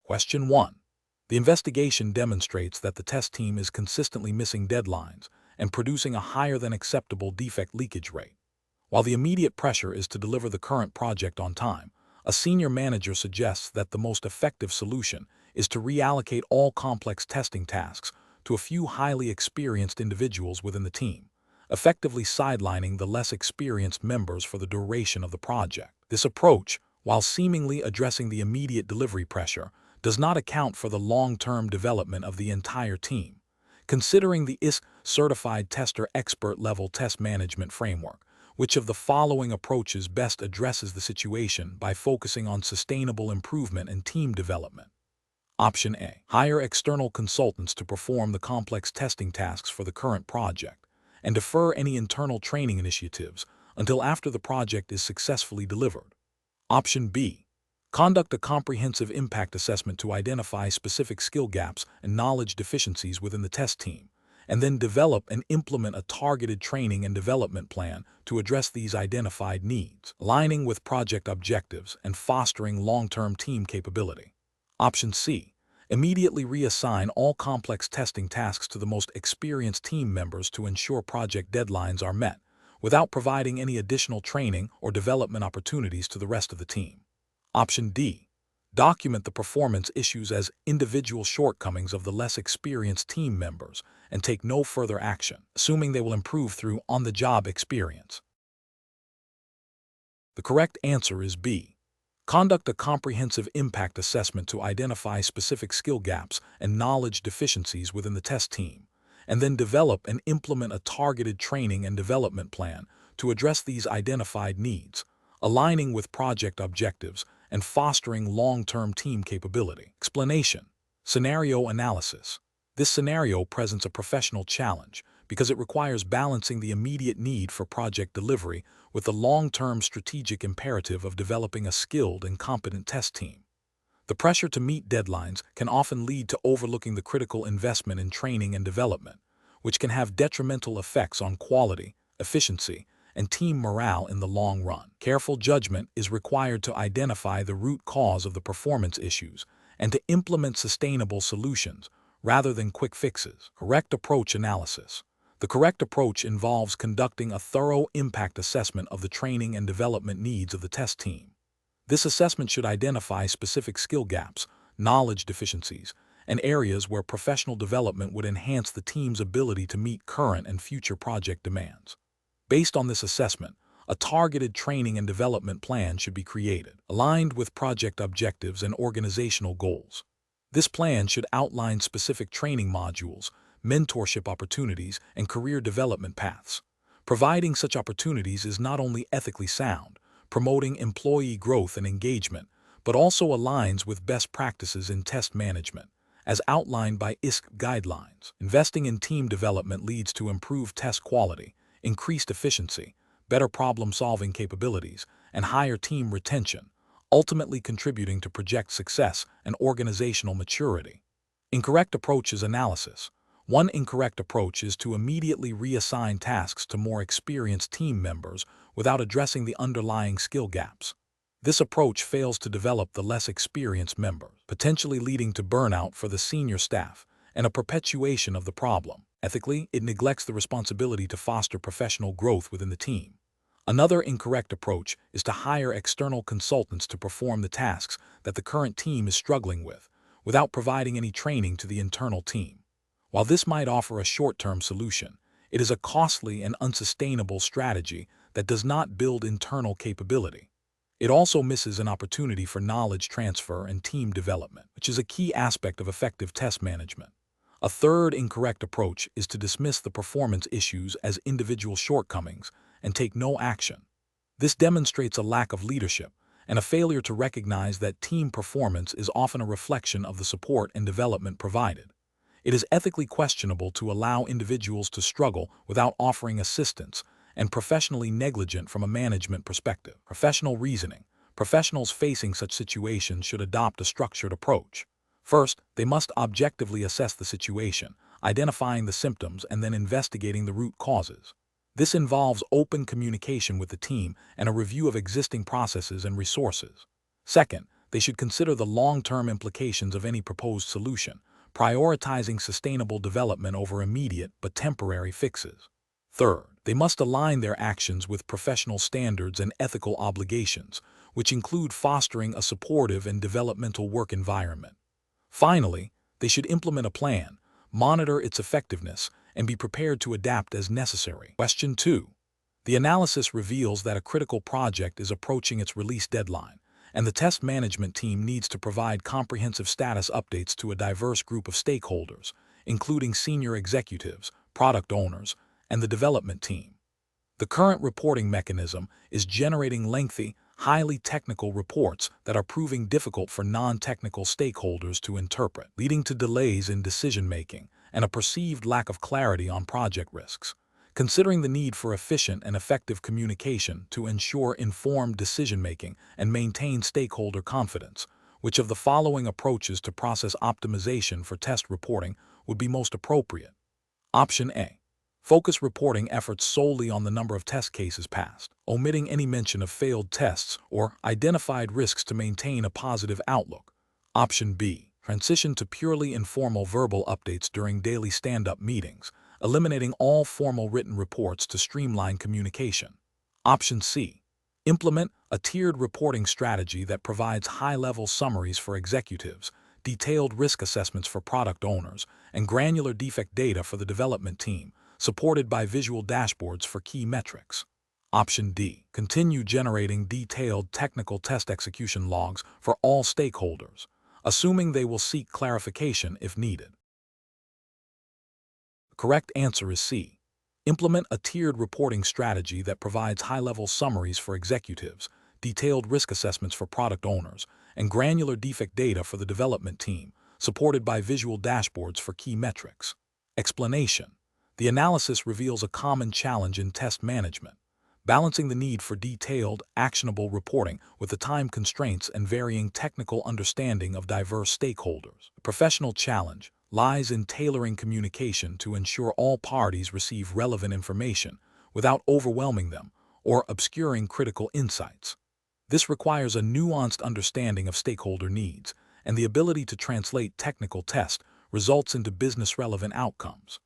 Question 1. The investigation demonstrates that the test team is consistently missing deadlines and producing a higher than acceptable defect leakage rate. While the immediate pressure is to deliver the current project on time, a senior manager suggests that the most effective solution is to reallocate all complex testing tasks to a few highly experienced individuals within the team, effectively sidelining the less experienced members for the duration of the project. This approach, while seemingly addressing the immediate delivery pressure, does not account for the long-term development of the entire team. Considering the ISTQB Certified Tester Expert Level Test Management Framework, which of the following approaches best addresses the situation by focusing on sustainable improvement and team development? Option A. Hire external consultants to perform the complex testing tasks for the current project, and defer any internal training initiatives until after the project is successfully delivered. Option B. Conduct a comprehensive impact assessment to identify specific skill gaps and knowledge deficiencies within the test team, and then develop and implement a targeted training and development plan to address these identified needs, aligning with project objectives and fostering long-term team capability. Option C. Immediately reassign all complex testing tasks to the most experienced team members to ensure project deadlines are met, without providing any additional training or development opportunities to the rest of the team. Option D. Document the performance issues as individual shortcomings of the less experienced team members and take no further action, assuming they will improve through on-the-job experience. The correct answer is B. Conduct a comprehensive impact assessment to identify specific skill gaps and knowledge deficiencies within the test team, and then develop and implement a targeted training and development plan to address these identified needs, aligning with project objectives and fostering long-term team capability. Explanation. Scenario analysis. This scenario presents a professional challenge because it requires balancing the immediate need for project delivery with the long-term strategic imperative of developing a skilled and competent test team. The pressure to meet deadlines can often lead to overlooking the critical investment in training and development, which can have detrimental effects on quality, efficiency, and team morale in the long run. Careful judgment is required to identify the root cause of the performance issues and to implement sustainable solutions rather than quick fixes. Correct approach analysis. The correct approach involves conducting a thorough impact assessment of the training and development needs of the test team. This assessment should identify specific skill gaps, knowledge deficiencies, and areas where professional development would enhance the team's ability to meet current and future project demands. Based on this assessment, a targeted training and development plan should be created, aligned with project objectives and organizational goals. This plan should outline specific training modules, mentorship opportunities, and career development paths. Providing such opportunities is not only ethically sound, promoting employee growth and engagement, but also aligns with best practices in test management, as outlined by ISTQB guidelines. Investing in team development leads to improved test quality, increased efficiency, better problem-solving capabilities, and higher team retention, ultimately contributing to project success and organizational maturity. Incorrect approaches analysis. One incorrect approach is to immediately reassign tasks to more experienced team members without addressing the underlying skill gaps. This approach fails to develop the less experienced members, potentially leading to burnout for the senior staff and a perpetuation of the problem. Ethically, it neglects the responsibility to foster professional growth within the team. Another incorrect approach is to hire external consultants to perform the tasks that the current team is struggling with, without providing any training to the internal team. While this might offer a short-term solution, it is a costly and unsustainable strategy that does not build internal capability. It also misses an opportunity for knowledge transfer and team development, which is a key aspect of effective test management. A third incorrect approach is to dismiss the performance issues as individual shortcomings and take no action. This demonstrates a lack of leadership and a failure to recognize that team performance is often a reflection of the support and development provided. It is ethically questionable to allow individuals to struggle without offering assistance and professionally negligent from a management perspective. Professional reasoning. Professionals facing such situations should adopt a structured approach. First, they must objectively assess the situation, identifying the symptoms and then investigating the root causes. This involves open communication with the team and a review of existing processes and resources. Second, they should consider the long-term implications of any proposed solution, prioritizing sustainable development over immediate but temporary fixes. Third, they must align their actions with professional standards and ethical obligations, which include fostering a supportive and developmental work environment. Finally, they should implement a plan, monitor its effectiveness, and be prepared to adapt as necessary. Question 2. The analysis reveals that a critical project is approaching its release deadline, and the test management team needs to provide comprehensive status updates to a diverse group of stakeholders, including senior executives, product owners, and the development team. The current reporting mechanism is generating lengthy, highly technical reports that are proving difficult for non-technical stakeholders to interpret, leading to delays in decision-making and a perceived lack of clarity on project risks. Considering the need for efficient and effective communication to ensure informed decision-making and maintain stakeholder confidence, which of the following approaches to process optimization for test reporting would be most appropriate? Option A. Focus reporting efforts solely on the number of test cases passed, omitting any mention of failed tests or identified risks to maintain a positive outlook. Option B. Transition to purely informal verbal updates during daily stand-up meetings, eliminating all formal written reports to streamline communication. Option C. Implement a tiered reporting strategy that provides high-level summaries for executives, detailed risk assessments for product owners, and granular defect data for the development team, supported by visual dashboards for key metrics. Option D. Continue generating detailed technical test execution logs for all stakeholders, assuming they will seek clarification if needed. The correct answer is C. Implement a tiered reporting strategy that provides high-level summaries for executives, detailed risk assessments for product owners, and granular defect data for the development team, supported by visual dashboards for key metrics. Explanation. The analysis reveals a common challenge in test management, balancing the need for detailed, actionable reporting with the time constraints and varying technical understanding of diverse stakeholders. The professional challenge lies in tailoring communication to ensure all parties receive relevant information without overwhelming them or obscuring critical insights. This requires a nuanced understanding of stakeholder needs, and the ability to translate technical tests results into business-relevant outcomes.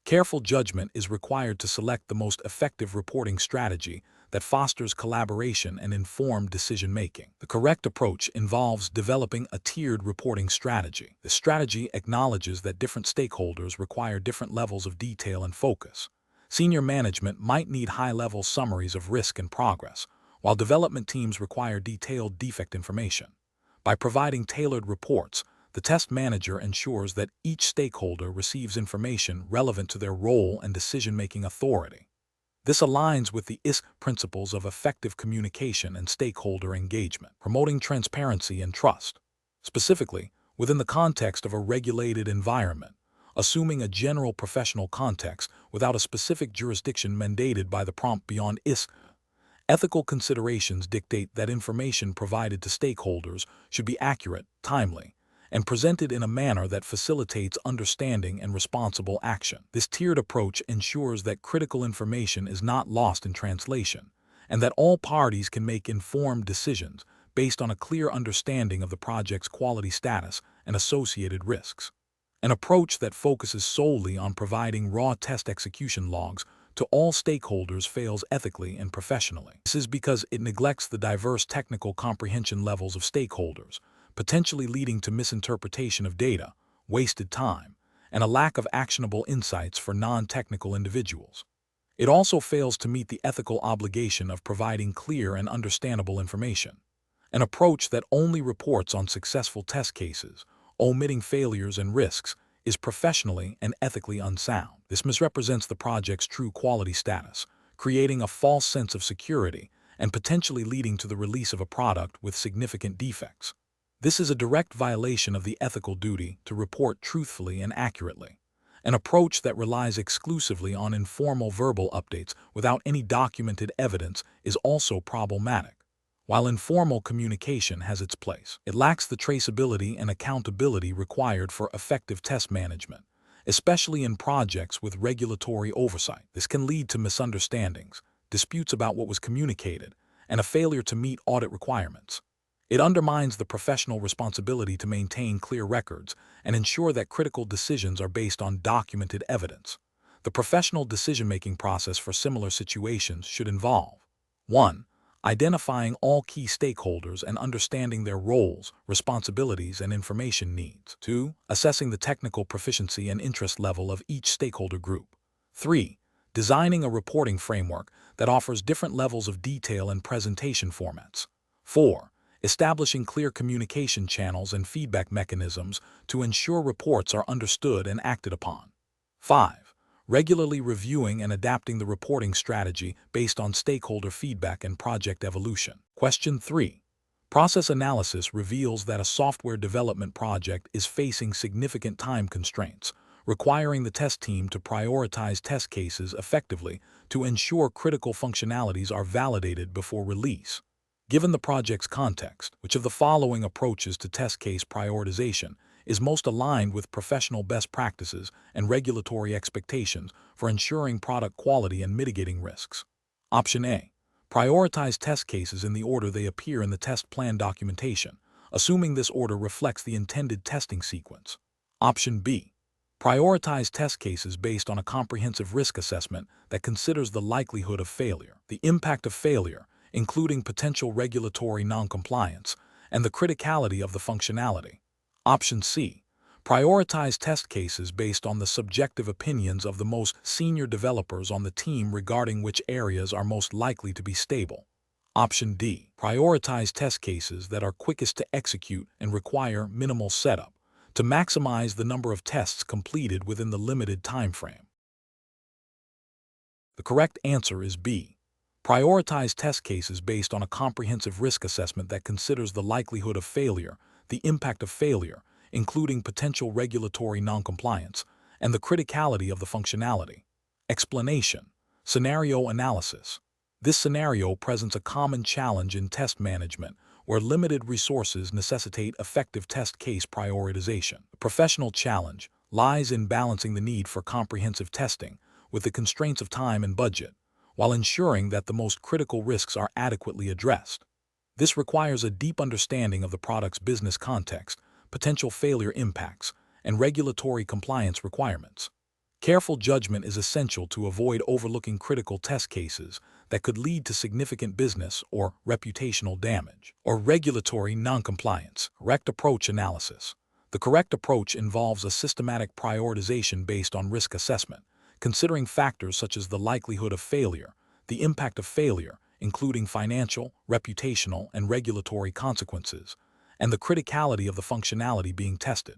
Careful judgment is required to select the most effective reporting strategy that fosters collaboration and informed decision-making. The correct approach involves developing a tiered reporting strategy. The strategy acknowledges that different stakeholders require different levels of detail and focus. Senior management might need high-level summaries of risk and progress, while development teams require detailed defect information. By providing tailored reports, the test manager ensures that each stakeholder receives information relevant to their role and decision-making authority. This aligns with the ISTQB principles of effective communication and stakeholder engagement, promoting transparency and trust. Specifically, within the context of a regulated environment, assuming a general professional context without a specific jurisdiction mandated by the prompt beyond ISTQB, ethical considerations dictate that information provided to stakeholders should be accurate, timely, and presented in a manner that facilitates understanding and responsible action. This tiered approach ensures that critical information is not lost in translation, and that all parties can make informed decisions based on a clear understanding of the project's quality status and associated risks. An approach that focuses solely on providing raw test execution logs to all stakeholders fails ethically and professionally. This is because it neglects the diverse technical comprehension levels of stakeholders, potentially leading to misinterpretation of data, wasted time, and a lack of actionable insights for non-technical individuals. It also fails to meet the ethical obligation of providing clear and understandable information. An approach that only reports on successful test cases, omitting failures and risks, is professionally and ethically unsound. This misrepresents the project's true quality status, creating a false sense of security and potentially leading to the release of a product with significant defects. This is a direct violation of the ethical duty to report truthfully and accurately. An approach that relies exclusively on informal verbal updates without any documented evidence is also problematic. While informal communication has its place, it lacks the traceability and accountability required for effective test management, especially in projects with regulatory oversight. This can lead to misunderstandings, disputes about what was communicated, and a failure to meet audit requirements. It undermines the professional responsibility to maintain clear records and ensure that critical decisions are based on documented evidence. The professional decision-making process for similar situations should involve 1. Identifying all key stakeholders and understanding their roles, responsibilities, and information needs. 2. Assessing the technical proficiency and interest level of each stakeholder group. 3. Designing a reporting framework that offers different levels of detail and presentation formats. 4. Establishing clear communication channels and feedback mechanisms to ensure reports are understood and acted upon. 5. Regularly reviewing and adapting the reporting strategy based on stakeholder feedback and project evolution. Question 3. Process analysis reveals that a software development project is facing significant time constraints, requiring the test team to prioritize test cases effectively to ensure critical functionalities are validated before release. Given the project's context, which of the following approaches to test case prioritization is most aligned with professional best practices and regulatory expectations for ensuring product quality and mitigating risks? Option A. Prioritize test cases in the order they appear in the test plan documentation, assuming this order reflects the intended testing sequence. Option B. Prioritize test cases based on a comprehensive risk assessment that considers the likelihood of failure, the impact of failure, including potential regulatory noncompliance, and the criticality of the functionality. Option C. Prioritize test cases based on the subjective opinions of the most senior developers on the team regarding which areas are most likely to be stable. Option D. Prioritize test cases that are quickest to execute and require minimal setup, to maximize the number of tests completed within the limited time frame. The correct answer is B. Prioritize test cases based on a comprehensive risk assessment that considers the likelihood of failure, the impact of failure, including potential regulatory noncompliance, and the criticality of the functionality. Explanation. Scenario analysis. This scenario presents a common challenge in test management where limited resources necessitate effective test case prioritization. The professional challenge lies in balancing the need for comprehensive testing with the constraints of time and budget, while ensuring that the most critical risks are adequately addressed. This requires a deep understanding of the product's business context, potential failure impacts, and regulatory compliance requirements. Careful judgment is essential to avoid overlooking critical test cases that could lead to significant business or reputational damage, or regulatory noncompliance. Correct approach analysis. The correct approach involves a systematic prioritization based on risk assessment, considering factors such as the likelihood of failure, the impact of failure, including financial, reputational, and regulatory consequences, and the criticality of the functionality being tested.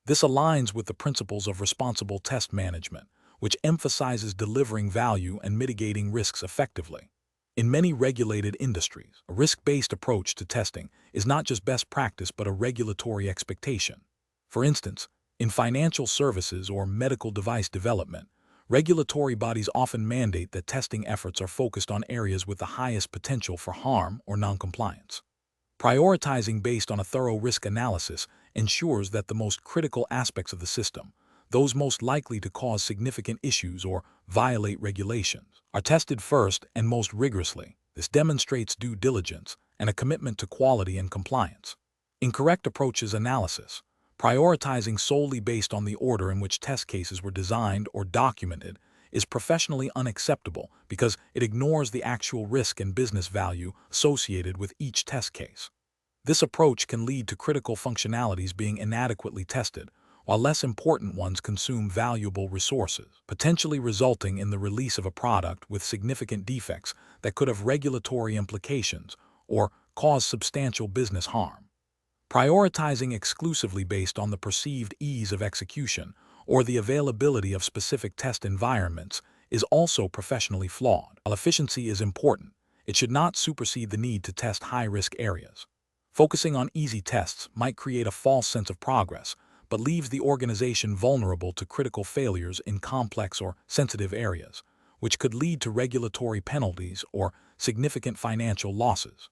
This aligns with the principles of responsible test management, which emphasizes delivering value and mitigating risks effectively. In many regulated industries, a risk-based approach to testing is not just best practice but a regulatory expectation. For instance, in financial services or medical device development, regulatory bodies often mandate that testing efforts are focused on areas with the highest potential for harm or noncompliance. Prioritizing based on a thorough risk analysis ensures that the most critical aspects of the system, those most likely to cause significant issues or violate regulations, are tested first and most rigorously. This demonstrates due diligence and a commitment to quality and compliance. Incorrect approaches analysis. Prioritizing solely based on the order in which test cases were designed or documented is professionally unacceptable because it ignores the actual risk and business value associated with each test case. This approach can lead to critical functionalities being inadequately tested, while less important ones consume valuable resources, potentially resulting in the release of a product with significant defects that could have regulatory implications or cause substantial business harm. Prioritizing exclusively based on the perceived ease of execution or the availability of specific test environments is also professionally flawed. While efficiency is important, it should not supersede the need to test high-risk areas. Focusing on easy tests might create a false sense of progress, but leaves the organization vulnerable to critical failures in complex or sensitive areas, which could lead to regulatory penalties or significant financial losses.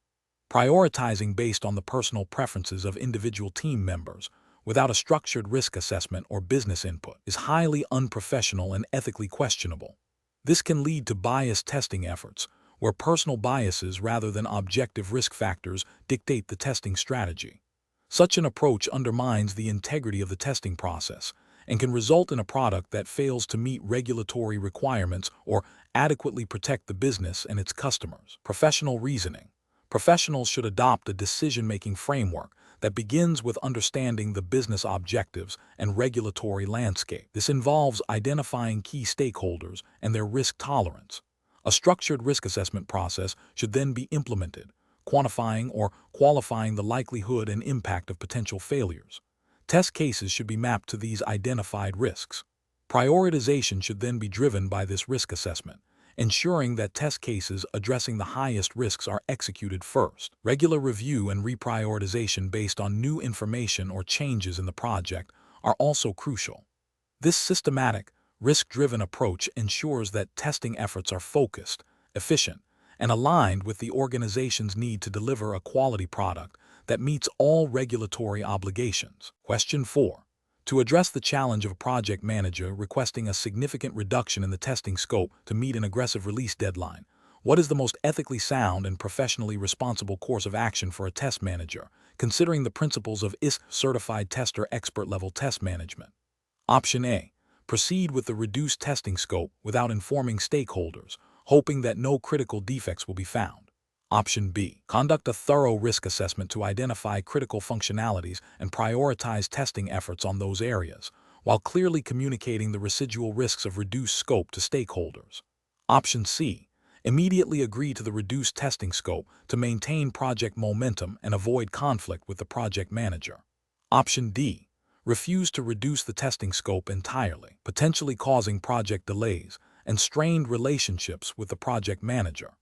Prioritizing based on the personal preferences of individual team members without a structured risk assessment or business input is highly unprofessional and ethically questionable. This can lead to biased testing efforts, where personal biases rather than objective risk factors dictate the testing strategy. Such an approach undermines the integrity of the testing process and can result in a product that fails to meet regulatory requirements or adequately protect the business and its customers. Professional reasoning. Professionals should adopt a decision-making framework that begins with understanding the business objectives and regulatory landscape. This involves identifying key stakeholders and their risk tolerance. A structured risk assessment process should then be implemented, quantifying or qualifying the likelihood and impact of potential failures. Test cases should be mapped to these identified risks. Prioritization should then be driven by this risk assessment, ensuring that test cases addressing the highest risks are executed first. Regular review and reprioritization based on new information or changes in the project are also crucial. This systematic, risk-driven approach ensures that testing efforts are focused, efficient, and aligned with the organization's need to deliver a quality product that meets all regulatory obligations. Question 4. To address the challenge of a project manager requesting a significant reduction in the testing scope to meet an aggressive release deadline, what is the most ethically sound and professionally responsible course of action for a test manager, considering the principles of ISTQB Certified Tester Expert-Level Test Management? Option A. Proceed with the reduced testing scope without informing stakeholders, hoping that no critical defects will be found. Option B. Conduct a thorough risk assessment to identify critical functionalities and prioritize testing efforts on those areas, while clearly communicating the residual risks of reduced scope to stakeholders. Option C. Immediately agree to the reduced testing scope to maintain project momentum and avoid conflict with the project manager. Option D. Refuse to reduce the testing scope entirely, potentially causing project delays and strained relationships with the project manager.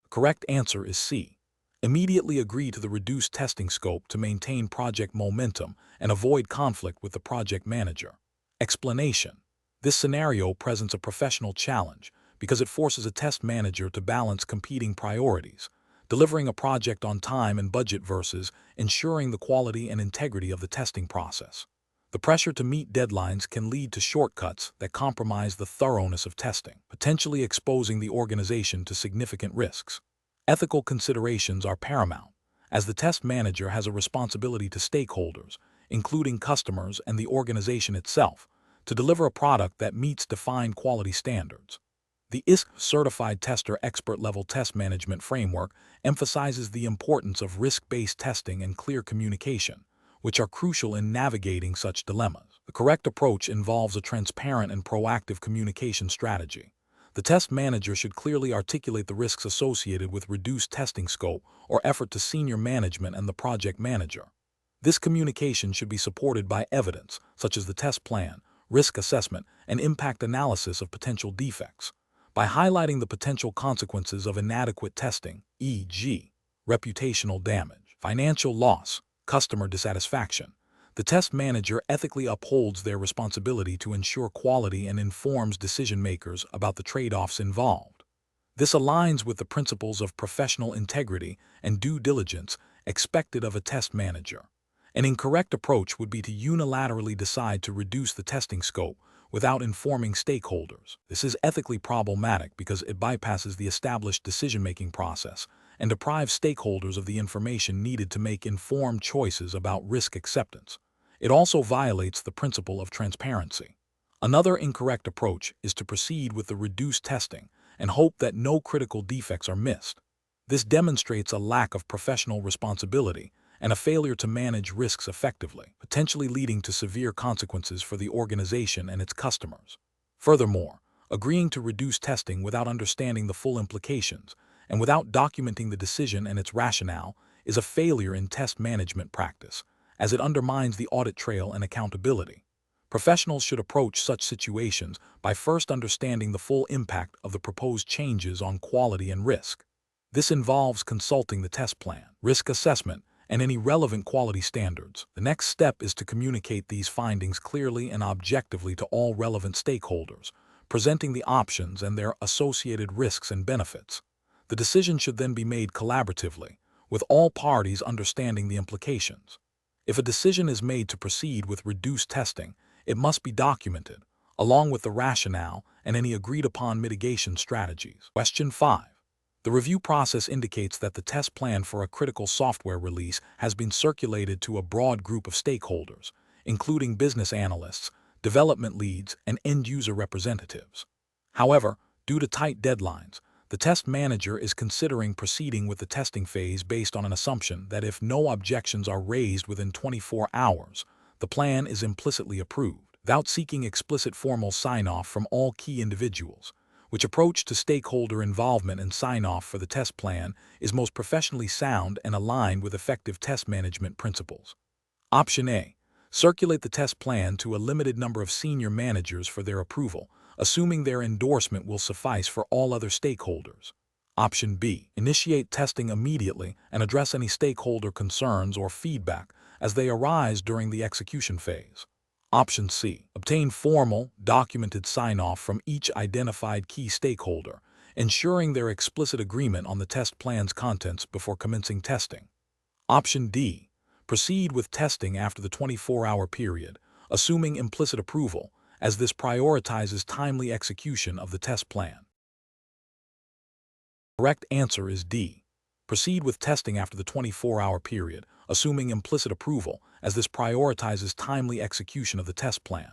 The correct answer is C. Immediately agree to the reduced testing scope to maintain project momentum and avoid conflict with the project manager. Explanation. This scenario presents a professional challenge because it forces a test manager to balance competing priorities, delivering a project on time and budget versus ensuring the quality and integrity of the testing process. The pressure to meet deadlines can lead to shortcuts that compromise the thoroughness of testing, potentially exposing the organization to significant risks. Ethical considerations are paramount, as the test manager has a responsibility to stakeholders, including customers and the organization itself, to deliver a product that meets defined quality standards. The ISTQB Certified Tester Expert-Level Test Management Framework emphasizes the importance of risk-based testing and clear communication, which are crucial in navigating such dilemmas. The correct approach involves a transparent and proactive communication strategy. The test manager should clearly articulate the risks associated with reduced testing scope or effort to senior management and the project manager. This communication should be supported by evidence, such as the test plan, risk assessment, and impact analysis of potential defects. By highlighting the potential consequences of inadequate testing, e.g., reputational damage, financial loss, customer dissatisfaction, the test manager ethically upholds their responsibility to ensure quality and informs decision-makers about the trade-offs involved. This aligns with the principles of professional integrity and due diligence expected of a test manager. An incorrect approach would be to unilaterally decide to reduce the testing scope without informing stakeholders. This is ethically problematic because it bypasses the established decision-making process and deprives stakeholders of the information needed to make informed choices about risk acceptance. It also violates the principle of transparency. Another incorrect approach is to proceed with the reduced testing and hope that no critical defects are missed. This demonstrates a lack of professional responsibility and a failure to manage risks effectively, potentially leading to severe consequences for the organization and its customers. Furthermore, agreeing to reduce testing without understanding the full implications and without documenting the decision and its rationale is a failure in test management practice, as it undermines the audit trail and accountability. Professionals should approach such situations by first understanding the full impact of the proposed changes on quality and risk. This involves consulting the test plan, risk assessment, and any relevant quality standards. The next step is to communicate these findings clearly and objectively to all relevant stakeholders, presenting the options and their associated risks and benefits. The decision should then be made collaboratively, with all parties understanding the implications. If a decision is made to proceed with reduced testing, it must be documented, along with the rationale and any agreed-upon mitigation strategies. Question 5. The review process indicates that the test plan for a critical software release has been circulated to a broad group of stakeholders, including business analysts, development leads, and end-user representatives. However, due to tight deadlines, the test manager is considering proceeding with the testing phase based on an assumption that if no objections are raised within 24 hours, the plan is implicitly approved, without seeking explicit formal sign-off from all key individuals. Which approach to stakeholder involvement and sign-off for the test plan is most professionally sound and aligned with effective test management principles? Option A. Circulate the test plan to a limited number of senior managers for their approval, assuming their endorsement will suffice for all other stakeholders. Option B. Initiate testing immediately and address any stakeholder concerns or feedback as they arise during the execution phase. Option C. Obtain formal, documented sign-off from each identified key stakeholder, ensuring their explicit agreement on the test plan's contents before commencing testing. Option D. Proceed with testing after the 24-hour period, assuming implicit approval, as this prioritizes timely execution of the test plan. The correct answer is D. Proceed with testing after the 24-hour period, assuming implicit approval, as this prioritizes timely execution of the test plan.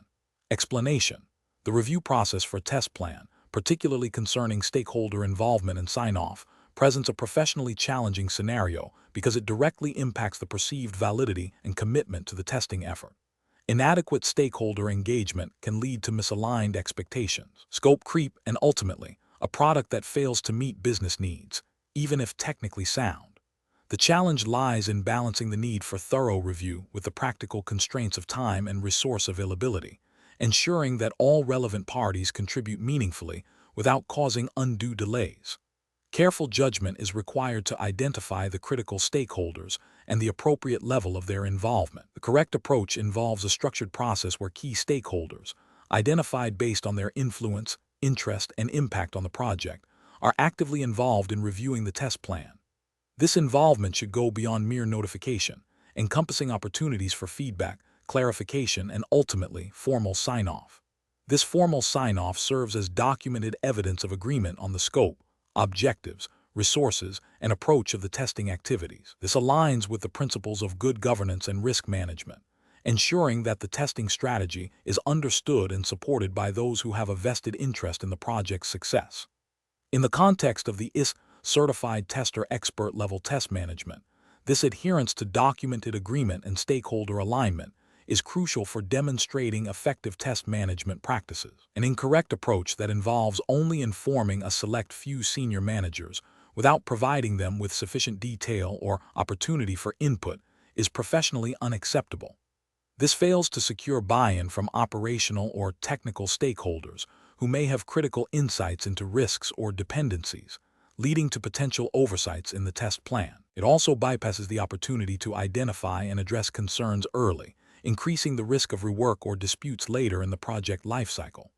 Explanation. The review process for a test plan, particularly concerning stakeholder involvement and sign-off, presents a professionally challenging scenario because it directly impacts the perceived validity and commitment to the testing effort. Inadequate stakeholder engagement can lead to misaligned expectations, scope creep, and ultimately, a product that fails to meet business needs, even if technically sound. The challenge lies in balancing the need for thorough review with the practical constraints of time and resource availability, ensuring that all relevant parties contribute meaningfully without causing undue delays. Careful judgment is required to identify the critical stakeholders and the appropriate level of their involvement. The correct approach involves a structured process where key stakeholders, identified based on their influence, interest, and impact on the project, are actively involved in reviewing the test plan. This involvement should go beyond mere notification, encompassing opportunities for feedback, clarification, and ultimately, formal sign-off. This formal sign-off serves as documented evidence of agreement on the scope, objectives, resources, and approach of the testing activities. This aligns with the principles of good governance and risk management, ensuring that the testing strategy is understood and supported by those who have a vested interest in the project's success. In the context of the ISTQB Certified Tester Expert Level Test Management, this adherence to documented agreement and stakeholder alignment is crucial for demonstrating effective test management practices. An incorrect approach that involves only informing a select few senior managers without providing them with sufficient detail or opportunity for input is professionally unacceptable. This fails to secure buy-in from operational or technical stakeholders who may have critical insights into risks or dependencies, leading to potential oversights in the test plan. It also bypasses the opportunity to identify and address concerns early, increasing the risk of rework or disputes later in the project lifecycle.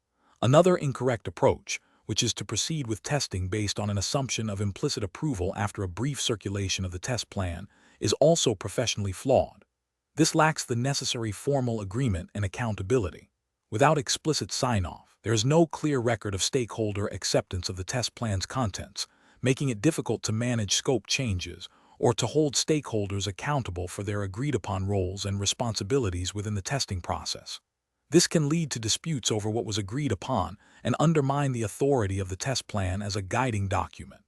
Another incorrect approach, which is to proceed with testing based on an assumption of implicit approval after a brief circulation of the test plan, is also professionally flawed. This lacks the necessary formal agreement and accountability. Without explicit sign-off, there is no clear record of stakeholder acceptance of the test plan's contents, making it difficult to manage scope changes or to hold stakeholders accountable for their agreed-upon roles and responsibilities within the testing process. This can lead to disputes over what was agreed upon and undermine the authority of the test plan as a guiding document.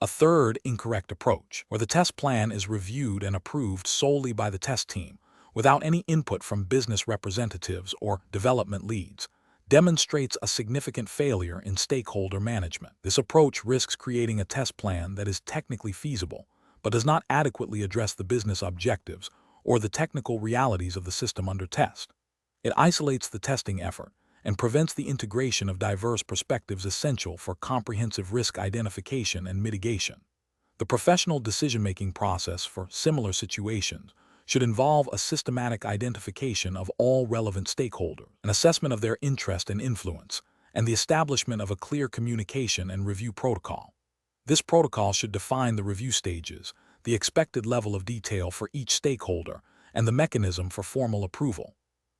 A third incorrect approach, where the test plan is reviewed and approved solely by the test team, without any input from business representatives or development leads, demonstrates a significant failure in stakeholder management. This approach risks creating a test plan that is technically feasible, but does not adequately address the business objectives or the technical realities of the system under test. It isolates the testing effort and prevents the integration of diverse perspectives essential for comprehensive risk identification and mitigation. The professional decision-making process for similar situations should involve a systematic identification of all relevant stakeholders, an assessment of their interest and influence, and the establishment of a clear communication and review protocol. This protocol should define the review stages, the expected level of detail for each stakeholder, and the mechanism for formal approval.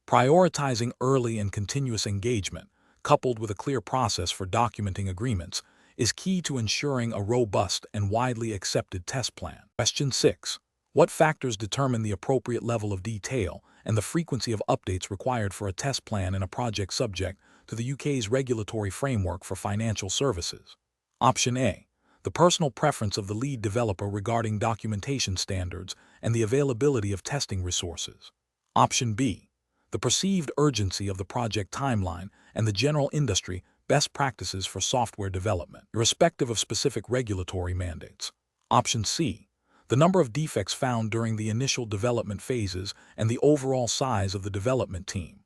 Prioritizing early and continuous engagement, coupled with a clear process for documenting agreements, is key to ensuring a robust and widely accepted test plan. Question 6. What factors determine the appropriate level of detail and the frequency of updates required for a test plan in a project subject to the UK's regulatory framework for financial services? Option A. The personal preference of the lead developer regarding documentation standards and the availability of testing resources. Option B. The perceived urgency of the project timeline and the general industry best practices for software development, irrespective of specific regulatory mandates. Option C. The number of defects found during the initial development phases and the overall size of the development team.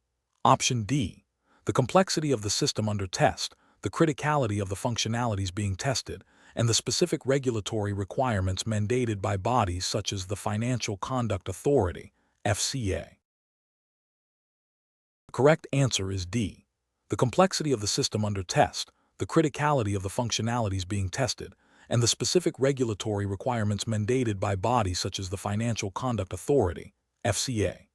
Option D. The complexity of the system under test, the criticality of the functionalities being tested, and the specific regulatory requirements mandated by bodies such as the Financial Conduct Authority, FCA. The correct answer is D. The complexity of the system under test, the criticality of the functionalities being tested, and the specific regulatory requirements mandated by bodies such as the Financial Conduct Authority, FCA.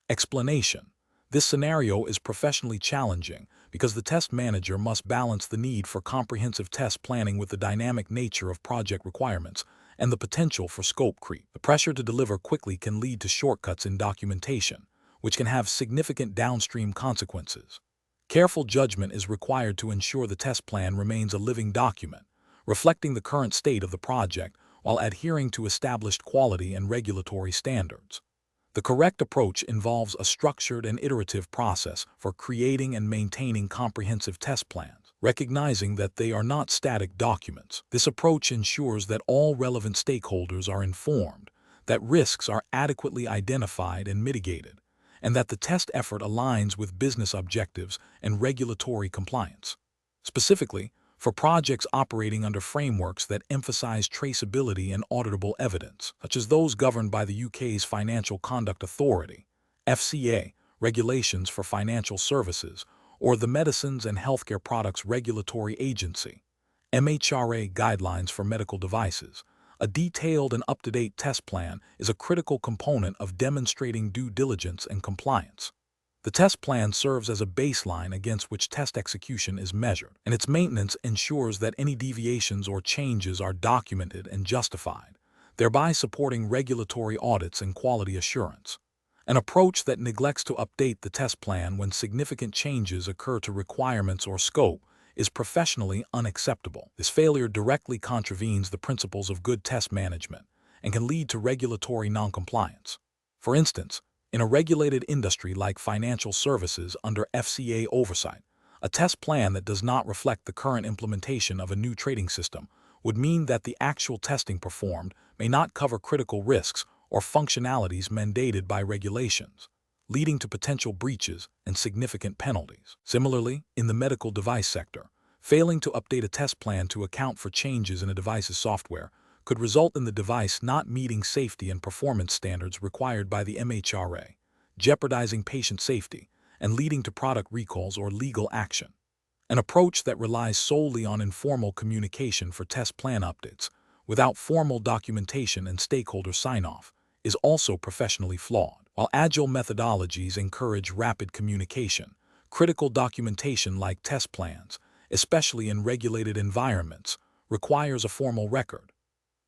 Explanation. This scenario is professionally challenging because the test manager must balance the need for comprehensive test planning with the dynamic nature of project requirements and the potential for scope creep. The pressure to deliver quickly can lead to shortcuts in documentation, which can have significant downstream consequences. Careful judgment is required to ensure the test plan remains a living document, reflecting the current state of the project while adhering to established quality and regulatory standards. The correct approach involves a structured and iterative process for creating and maintaining comprehensive test plans, recognizing that they are not static documents. This approach ensures that all relevant stakeholders are informed, that risks are adequately identified and mitigated, and that the test effort aligns with business objectives and regulatory compliance. Specifically, for projects operating under frameworks that emphasize traceability and auditable evidence, such as those governed by the UK's Financial Conduct Authority, FCA, regulations for financial services, or the Medicines and Healthcare Products Regulatory Agency, MHRA guidelines for medical devices, a detailed and up-to-date test plan is a critical component of demonstrating due diligence and compliance. The test plan serves as a baseline against which test execution is measured, and its maintenance ensures that any deviations or changes are documented and justified, thereby supporting regulatory audits and quality assurance. An approach that neglects to update the test plan when significant changes occur to requirements or scope is professionally unacceptable. This failure directly contravenes the principles of good test management and can lead to regulatory noncompliance. For instance, in a regulated industry like financial services under FCA oversight, a test plan that does not reflect the current implementation of a new trading system would mean that the actual testing performed may not cover critical risks or functionalities mandated by regulations, leading to potential breaches and significant penalties. Similarly, in the medical device sector, failing to update a test plan to account for changes in a device's software could result in the device not meeting safety and performance standards required by the MHRA, jeopardizing patient safety and leading to product recalls or legal action. An approach that relies solely on informal communication for test plan updates, without formal documentation and stakeholder sign-off, is also professionally flawed. While agile methodologies encourage rapid communication, critical documentation like test plans, especially in regulated environments, requires a formal record.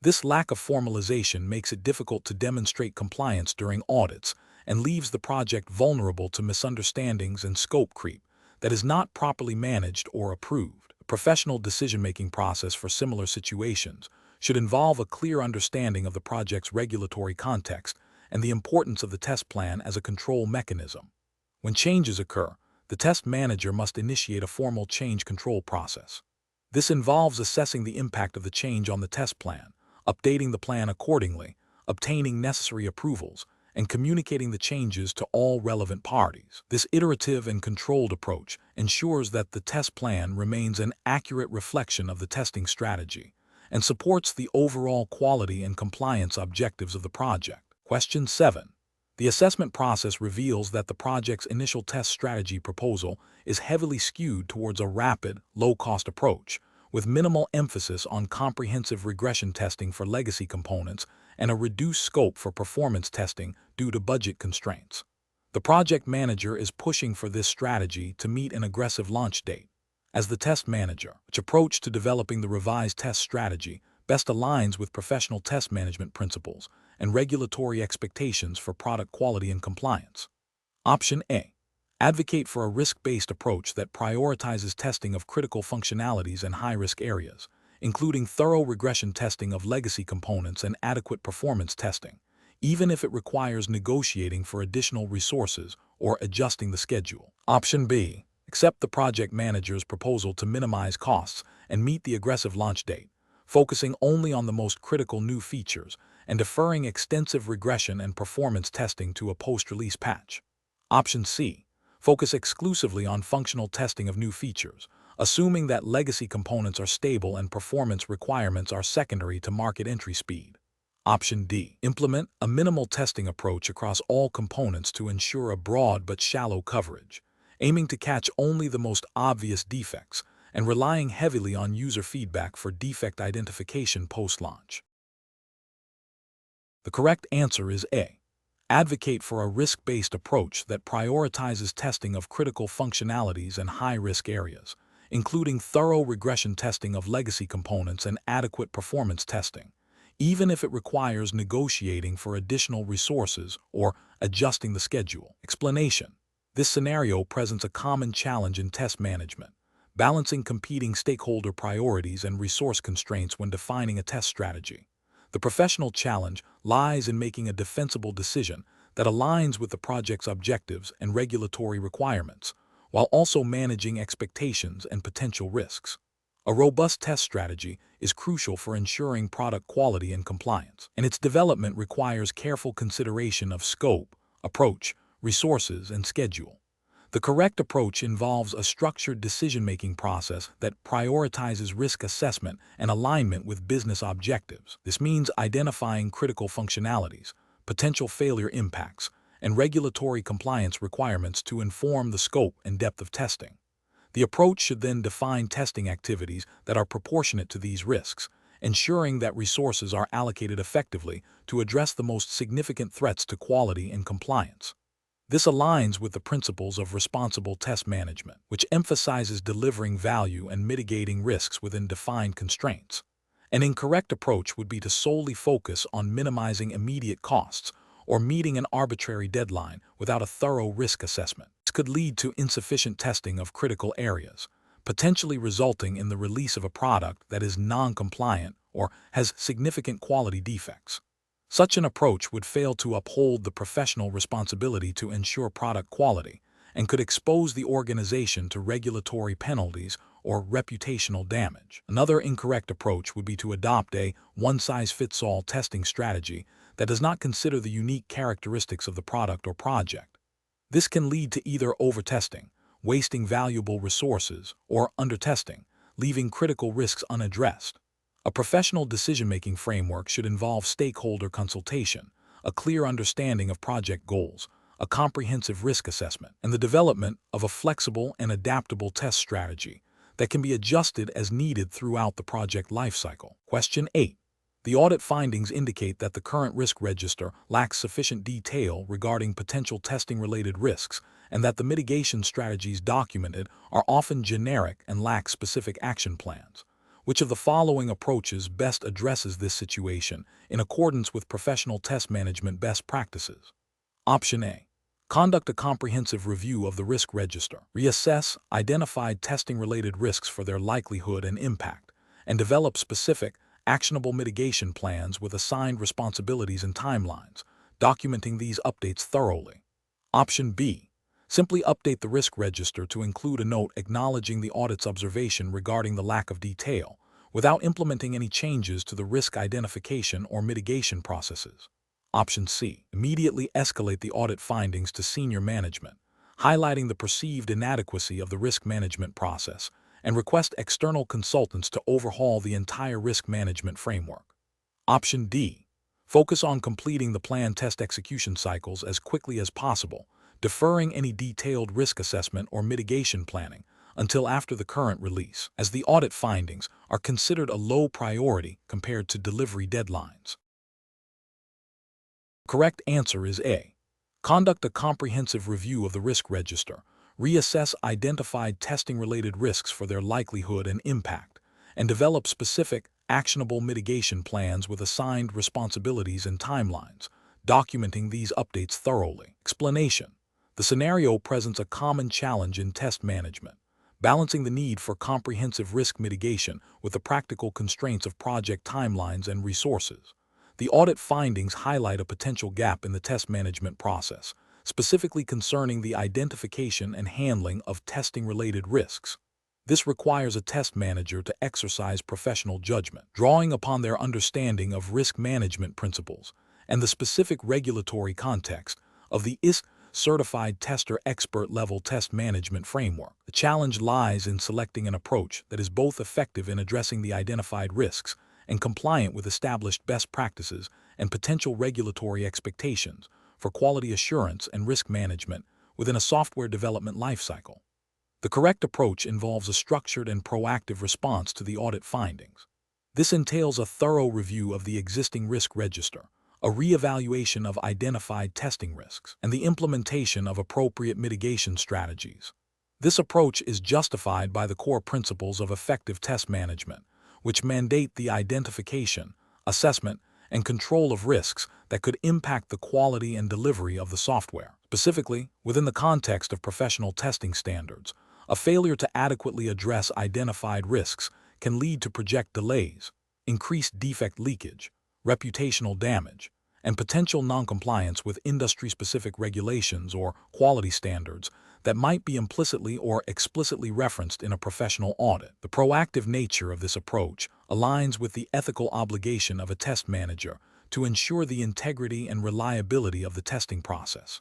This lack of formalization makes it difficult to demonstrate compliance during audits and leaves the project vulnerable to misunderstandings and scope creep that is not properly managed or approved. A professional decision-making process for similar situations should involve a clear understanding of the project's regulatory context and the importance of the test plan as a control mechanism. When changes occur, the test manager must initiate a formal change control process. This involves assessing the impact of the change on the test plan, updating the plan accordingly, obtaining necessary approvals, and communicating the changes to all relevant parties. This iterative and controlled approach ensures that the test plan remains an accurate reflection of the testing strategy and supports the overall quality and compliance objectives of the project. Question 7. The assessment process reveals that the project's initial test strategy proposal is heavily skewed towards a rapid, low-cost approach, with minimal emphasis on comprehensive regression testing for legacy components and a reduced scope for performance testing due to budget constraints. The project manager is pushing for this strategy to meet an aggressive launch date. As the test manager, which approach to developing the revised test strategy best aligns with professional test management principles and regulatory expectations for product quality and compliance. Option A. Advocate for a risk-based approach that prioritizes testing of critical functionalities and high-risk areas, including thorough regression testing of legacy components and adequate performance testing, even if it requires negotiating for additional resources or adjusting the schedule. Option B. Accept the project manager's proposal to minimize costs and meet the aggressive launch date, focusing only on the most critical new features and deferring extensive regression and performance testing to a post-release patch. Option C. Focus exclusively on functional testing of new features, assuming that legacy components are stable and performance requirements are secondary to market entry speed. Option D. Implement a minimal testing approach across all components to ensure a broad but shallow coverage, aiming to catch only the most obvious defects and relying heavily on user feedback for defect identification post-launch. The correct answer is A. Advocate for a risk-based approach that prioritizes testing of critical functionalities and high-risk areas, including thorough regression testing of legacy components and adequate performance testing, even if it requires negotiating for additional resources or adjusting the schedule. Explanation: this scenario presents a common challenge in test management, balancing competing stakeholder priorities and resource constraints when defining a test strategy. The professional challenge lies in making a defensible decision that aligns with the project's objectives and regulatory requirements, while also managing expectations and potential risks. A robust test strategy is crucial for ensuring product quality and compliance, and its development requires careful consideration of scope, approach, resources, and schedule. The correct approach involves a structured decision-making process that prioritizes risk assessment and alignment with business objectives. This means identifying critical functionalities, potential failure impacts, and regulatory compliance requirements to inform the scope and depth of testing. The approach should then define testing activities that are proportionate to these risks, ensuring that resources are allocated effectively to address the most significant threats to quality and compliance. This aligns with the principles of responsible test management, which emphasizes delivering value and mitigating risks within defined constraints. An incorrect approach would be to solely focus on minimizing immediate costs or meeting an arbitrary deadline without a thorough risk assessment. This could lead to insufficient testing of critical areas, potentially resulting in the release of a product that is non-compliant or has significant quality defects. Such an approach would fail to uphold the professional responsibility to ensure product quality and could expose the organization to regulatory penalties or reputational damage. Another incorrect approach would be to adopt a one-size-fits-all testing strategy that does not consider the unique characteristics of the product or project. This can lead to either over-testing, wasting valuable resources, or under-testing, leaving critical risks unaddressed. A professional decision-making framework should involve stakeholder consultation, a clear understanding of project goals, a comprehensive risk assessment, and the development of a flexible and adaptable test strategy that can be adjusted as needed throughout the project lifecycle. Question 8. The audit findings indicate that the current risk register lacks sufficient detail regarding potential testing-related risks and that the mitigation strategies documented are often generic and lack specific action plans. Which of the following approaches best addresses this situation in accordance with professional test management best practices? Option A. Conduct a comprehensive review of the risk register. Reassess identified testing-related risks for their likelihood and impact, and develop specific, actionable mitigation plans with assigned responsibilities and timelines, documenting these updates thoroughly. Option B. Simply update the risk register to include a note acknowledging the audit's observation regarding the lack of detail, without implementing any changes to the risk identification or mitigation processes. Option C. Immediately escalate the audit findings to senior management, highlighting the perceived inadequacy of the risk management process, and request external consultants to overhaul the entire risk management framework. Option D. Focus on completing the planned test execution cycles as quickly as possible, deferring any detailed risk assessment or mitigation planning until after the current release, as the audit findings are considered a low priority compared to delivery deadlines. Correct answer is A. Conduct a comprehensive review of the risk register, reassess identified testing-related risks for their likelihood and impact, and develop specific, actionable mitigation plans with assigned responsibilities and timelines, documenting these updates thoroughly. Explanation: the scenario presents a common challenge in test management, balancing the need for comprehensive risk mitigation with the practical constraints of project timelines and resources. The audit findings highlight a potential gap in the test management process, specifically concerning the identification and handling of testing-related risks. This requires a test manager to exercise professional judgment, drawing upon their understanding of risk management principles and the specific regulatory context of the ISTQB Certified Tester Expert Level Test Management Framework. The challenge lies in selecting an approach that is both effective in addressing the identified risks and compliant with established best practices and potential regulatory expectations for quality assurance and risk management within a software development lifecycle. The correct approach involves a structured and proactive response to the audit findings. This entails a thorough review of the existing risk register, a reevaluation of identified testing risks, and the implementation of appropriate mitigation strategies. This approach is justified by the core principles of effective test management, which mandate the identification, assessment, and control of risks that could impact the quality and delivery of the software. Specifically, within the context of professional testing standards, a failure to adequately address identified risks can lead to project delays, increased defect leakage, reputational damage, and potential noncompliance with industry-specific regulations or quality standards that might be implicitly or explicitly referenced in a professional audit. The proactive nature of this approach aligns with the ethical obligation of a test manager to ensure the integrity and reliability of the testing process.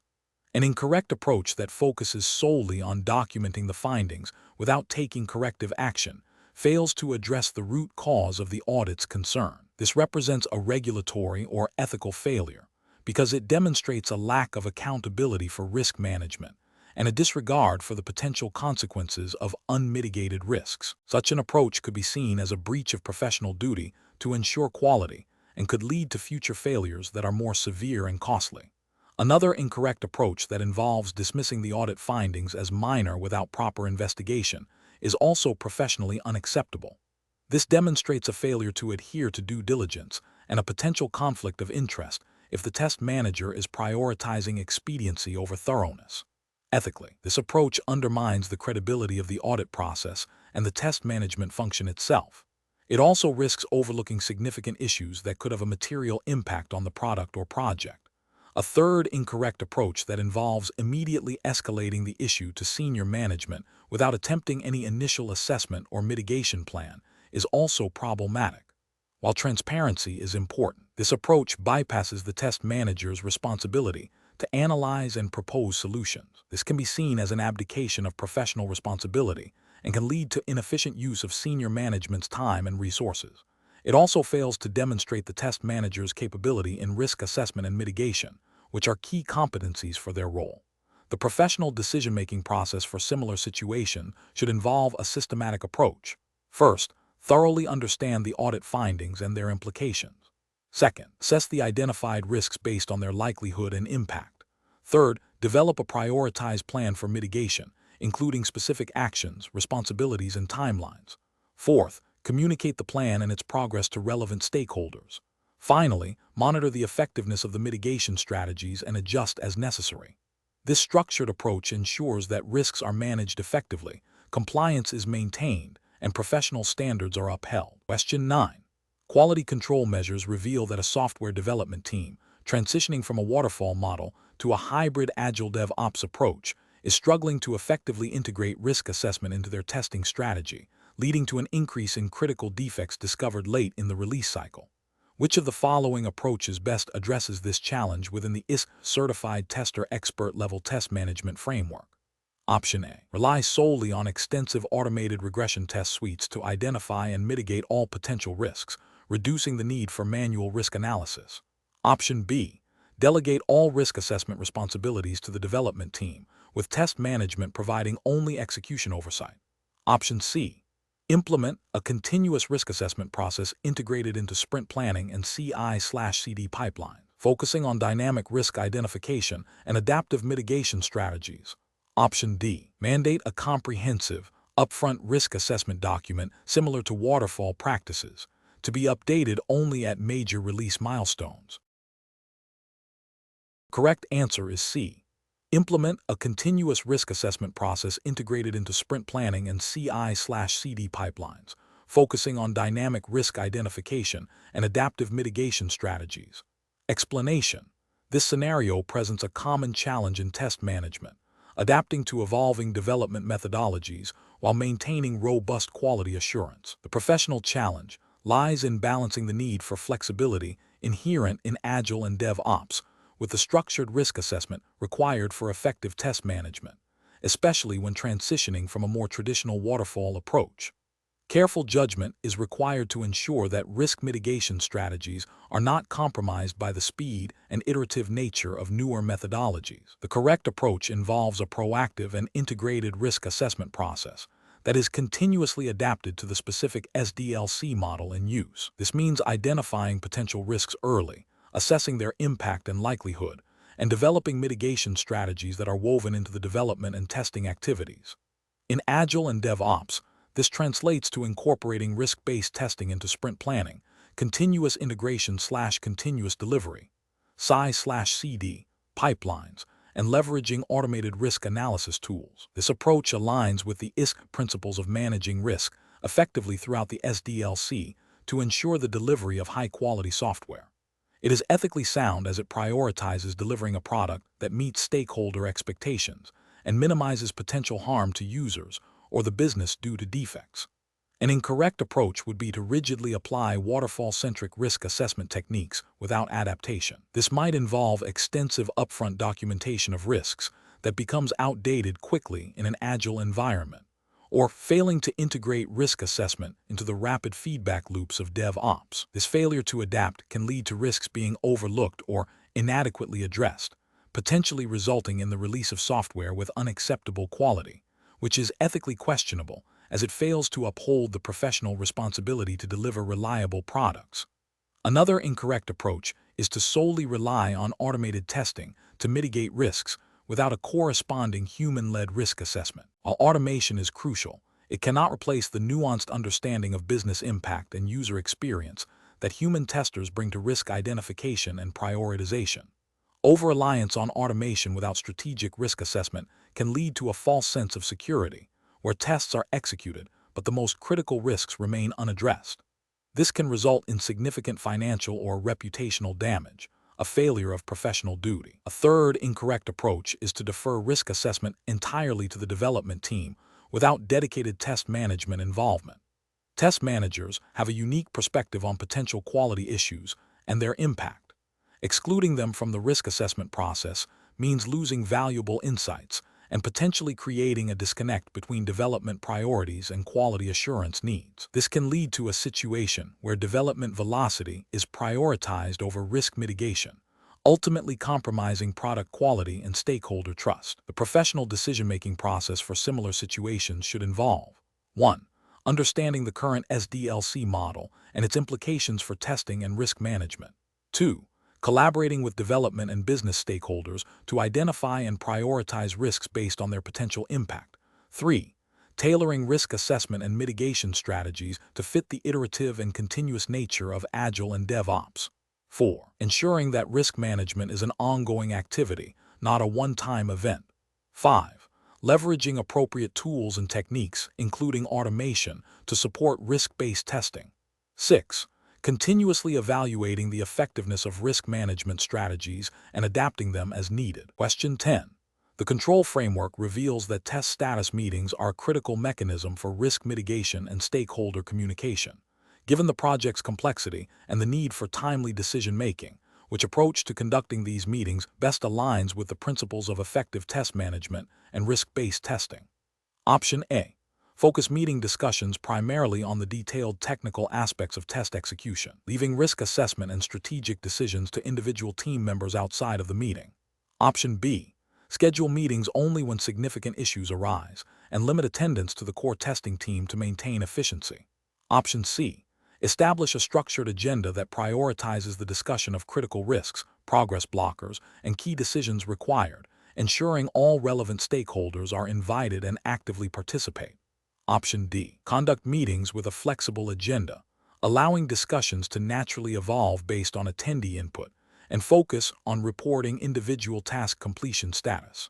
An incorrect approach that focuses solely on documenting the findings without taking corrective action fails to address the root cause of the audit's concern. This represents a regulatory or ethical failure because it demonstrates a lack of accountability for risk management and a disregard for the potential consequences of unmitigated risks. Such an approach could be seen as a breach of professional duty to ensure quality and could lead to future failures that are more severe and costly. Another incorrect approach that involves dismissing the audit findings as minor without proper investigation is also professionally unacceptable. This demonstrates a failure to adhere to due diligence and a potential conflict of interest if the test manager is prioritizing expediency over thoroughness. Ethically, this approach undermines the credibility of the audit process and the test management function itself. It also risks overlooking significant issues that could have a material impact on the product or project. A third incorrect approach that involves immediately escalating the issue to senior management without attempting any initial assessment or mitigation plan is also problematic. While transparency is important, this approach bypasses the test manager's responsibility to analyze and propose solutions. This can be seen as an abdication of professional responsibility and can lead to inefficient use of senior management's time and resources. It also fails to demonstrate the test manager's capability in risk assessment and mitigation, which are key competencies for their role. The professional decision-making process for similar situations should involve a systematic approach. First, thoroughly understand the audit findings and their implications. Second, assess the identified risks based on their likelihood and impact. Third, develop a prioritized plan for mitigation, including specific actions, responsibilities, and timelines. Fourth, communicate the plan and its progress to relevant stakeholders. Finally, monitor the effectiveness of the mitigation strategies and adjust as necessary. This structured approach ensures that risks are managed effectively, compliance is maintained, and professional standards are upheld. Question 9. Quality control measures reveal that a software development team, transitioning from a waterfall model to a hybrid Agile DevOps approach, is struggling to effectively integrate risk assessment into their testing strategy, leading to an increase in critical defects discovered late in the release cycle. Which of the following approaches best addresses this challenge within the ISTQB Certified Tester Expert Level Test Management Framework? Option A. Rely solely on extensive automated regression test suites to identify and mitigate all potential risks, reducing the need for manual risk analysis. Option B. Delegate all risk assessment responsibilities to the development team, with test management providing only execution oversight. Option C. Implement a continuous risk assessment process integrated into sprint planning and CI/CD pipelines. focusing on dynamic risk identification and adaptive mitigation strategies. Option D, mandate a comprehensive, upfront risk assessment document similar to waterfall practices, to be updated only at major release milestones. Correct answer is C. Implement a continuous risk assessment process integrated into sprint planning and CI/CD pipelines, focusing on dynamic risk identification and adaptive mitigation strategies. Explanation: this scenario presents a common challenge in test management, adapting to evolving development methodologies while maintaining robust quality assurance. The professional challenge lies in balancing the need for flexibility inherent in Agile and DevOps with the structured risk assessment required for effective test management, especially when transitioning from a more traditional waterfall approach. Careful judgment is required to ensure that risk mitigation strategies are not compromised by the speed and iterative nature of newer methodologies. The correct approach involves a proactive and integrated risk assessment process that is continuously adapted to the specific SDLC model in use. This means identifying potential risks early, assessing their impact and likelihood, and developing mitigation strategies that are woven into the development and testing activities. In Agile and DevOps, this translates to incorporating risk-based testing into sprint planning, continuous integration/continuous delivery, CI/CD, pipelines, and leveraging automated risk analysis tools. This approach aligns with the ISTQB principles of managing risk effectively throughout the SDLC to ensure the delivery of high-quality software. It is ethically sound as it prioritizes delivering a product that meets stakeholder expectations and minimizes potential harm to users or the business due to defects. An incorrect approach would be to rigidly apply waterfall-centric risk assessment techniques without adaptation. This might involve extensive upfront documentation of risks that becomes outdated quickly in an Agile environment, or failing to integrate risk assessment into the rapid feedback loops of DevOps. This failure to adapt can lead to risks being overlooked or inadequately addressed, potentially resulting in the release of software with unacceptable quality, which is ethically questionable as it fails to uphold the professional responsibility to deliver reliable products. Another incorrect approach is to solely rely on automated testing to mitigate risks without a corresponding human-led risk assessment. While automation is crucial, it cannot replace the nuanced understanding of business impact and user experience that human testers bring to risk identification and prioritization. Over-reliance on automation without strategic risk assessment can lead to a false sense of security, where tests are executed but the most critical risks remain unaddressed. This can result in significant financial or reputational damage, a failure of professional duty. A third incorrect approach is to defer risk assessment entirely to the development team without dedicated test management involvement. Test managers have a unique perspective on potential quality issues and their impact. Excluding them from the risk assessment process means losing valuable insights and potentially creating a disconnect between development priorities and quality assurance needs. This can lead to a situation where development velocity is prioritized over risk mitigation, ultimately compromising product quality and stakeholder trust. The professional decision-making process for similar situations should involve 1. Understanding the current SDLC model and its implications for testing and risk management. 2. Collaborating with development and business stakeholders to identify and prioritize risks based on their potential impact. 3. Tailoring risk assessment and mitigation strategies to fit the iterative and continuous nature of Agile and DevOps. 4. Ensuring that risk management is an ongoing activity, not a one-time event. 5. Leveraging appropriate tools and techniques, including automation, to support risk-based testing. 6. Continuously evaluating the effectiveness of risk management strategies and adapting them as needed. Question 10. The control framework reveals that test status meetings are a critical mechanism for risk mitigation and stakeholder communication. Given the project's complexity and the need for timely decision-making, which approach to conducting these meetings best aligns with the principles of effective test management and risk-based testing? Option A. Focus meeting discussions primarily on the detailed technical aspects of test execution, leaving risk assessment and strategic decisions to individual team members outside of the meeting. Option B. Schedule meetings only when significant issues arise, and limit attendance to the core testing team to maintain efficiency. Option C. Establish a structured agenda that prioritizes the discussion of critical risks, progress blockers, and key decisions required, ensuring all relevant stakeholders are invited and actively participate. Option D. Conduct meetings with a flexible agenda, allowing discussions to naturally evolve based on attendee input, and focus on reporting individual task completion status.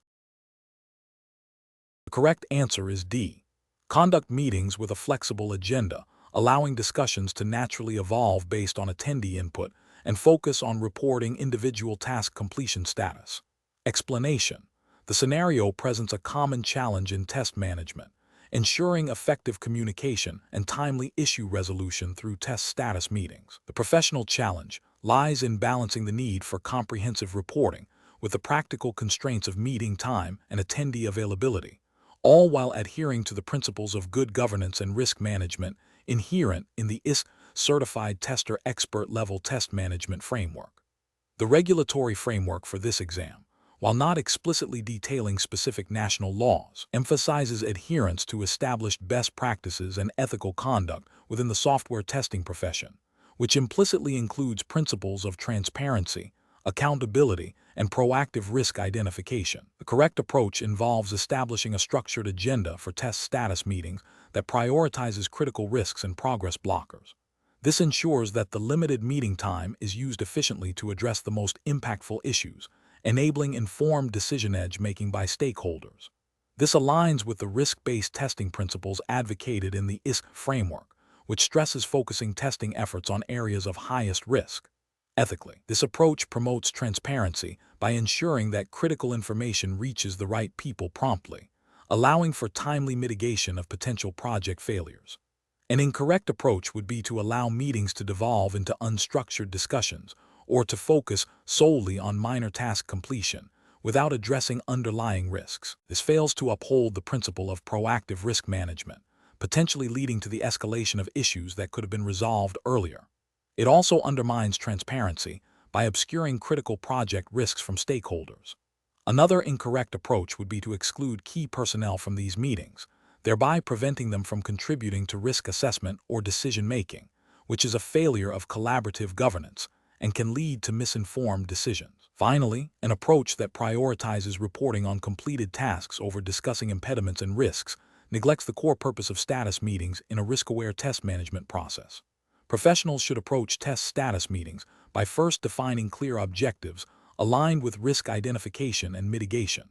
The correct answer is D. Conduct meetings with a flexible agenda, allowing discussions to naturally evolve based on attendee input, and focus on reporting individual task completion status. Explanation. The scenario presents a common challenge in test management, ensuring effective communication and timely issue resolution through test status meetings. The professional challenge lies in balancing the need for comprehensive reporting with the practical constraints of meeting time and attendee availability, all while adhering to the principles of good governance and risk management inherent in the ISTQB Certified Tester Expert Level Test Management Framework. The regulatory framework for this exam, while not explicitly detailing specific national laws, emphasizes adherence to established best practices and ethical conduct within the software testing profession, which implicitly includes principles of transparency, accountability, and proactive risk identification. The correct approach involves establishing a structured agenda for test status meetings that prioritizes critical risks and progress blockers. This ensures that the limited meeting time is used efficiently to address the most impactful issues, enabling informed decision-making by stakeholders. This aligns with the risk-based testing principles advocated in the ISTQB framework, which stresses focusing testing efforts on areas of highest risk. Ethically, this approach promotes transparency by ensuring that critical information reaches the right people promptly, allowing for timely mitigation of potential project failures. An incorrect approach would be to allow meetings to devolve into unstructured discussions or to focus solely on minor task completion without addressing underlying risks. This fails to uphold the principle of proactive risk management, potentially leading to the escalation of issues that could have been resolved earlier. It also undermines transparency by obscuring critical project risks from stakeholders. Another incorrect approach would be to exclude key personnel from these meetings, thereby preventing them from contributing to risk assessment or decision-making, which is a failure of collaborative governance and can lead to misinformed decisions. Finally, an approach that prioritizes reporting on completed tasks over discussing impediments and risks neglects the core purpose of status meetings in a risk-aware test management process. Professionals should approach test status meetings by first defining clear objectives aligned with risk identification and mitigation.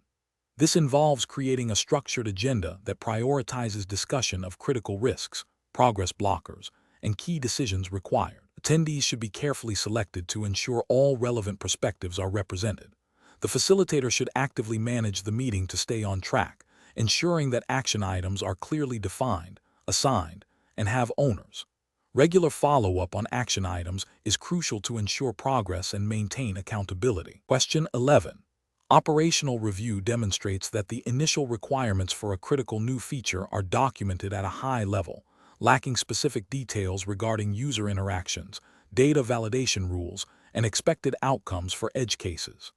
This involves creating a structured agenda that prioritizes discussion of critical risks, progress blockers, and key decisions required. Attendees should be carefully selected to ensure all relevant perspectives are represented. The facilitator should actively manage the meeting to stay on track, ensuring that action items are clearly defined, assigned, and have owners. Regular follow-up on action items is crucial to ensure progress and maintain accountability. Question 11. Operational review demonstrates that the initial requirements for a critical new feature are documented at a high level, lacking specific details regarding user interactions, data validation rules, and expected outcomes for edge cases.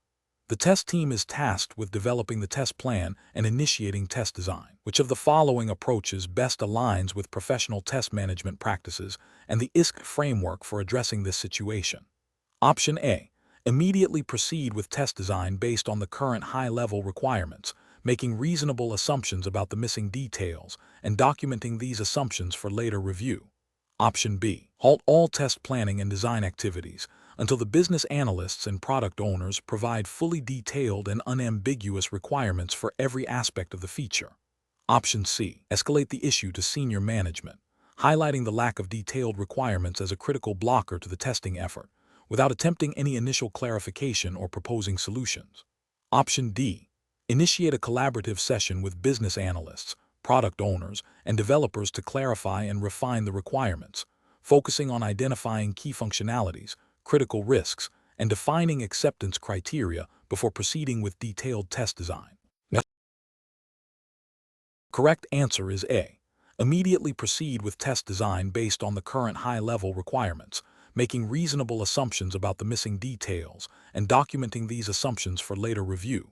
The test team is tasked with developing the test plan and initiating test design. Which of the following approaches best aligns with professional test management practices and the ISTQB framework for addressing this situation? Option A. Immediately proceed with test design based on the current high-level requirements, making reasonable assumptions about the missing details and documenting these assumptions for later review. Option B. Halt all test planning and design activities until the business analysts and product owners provide fully detailed and unambiguous requirements for every aspect of the feature. Option C. Escalate the issue to senior management, highlighting the lack of detailed requirements as a critical blocker to the testing effort, without attempting any initial clarification or proposing solutions. Option D. Initiate a collaborative session with business analysts, product owners, and developers to clarify and refine the requirements, focusing on identifying key functionalities, critical risks, and defining acceptance criteria before proceeding with detailed test design. Correct answer is A. Immediately proceed with test design based on the current high-level requirements, making reasonable assumptions about the missing details and documenting these assumptions for later review.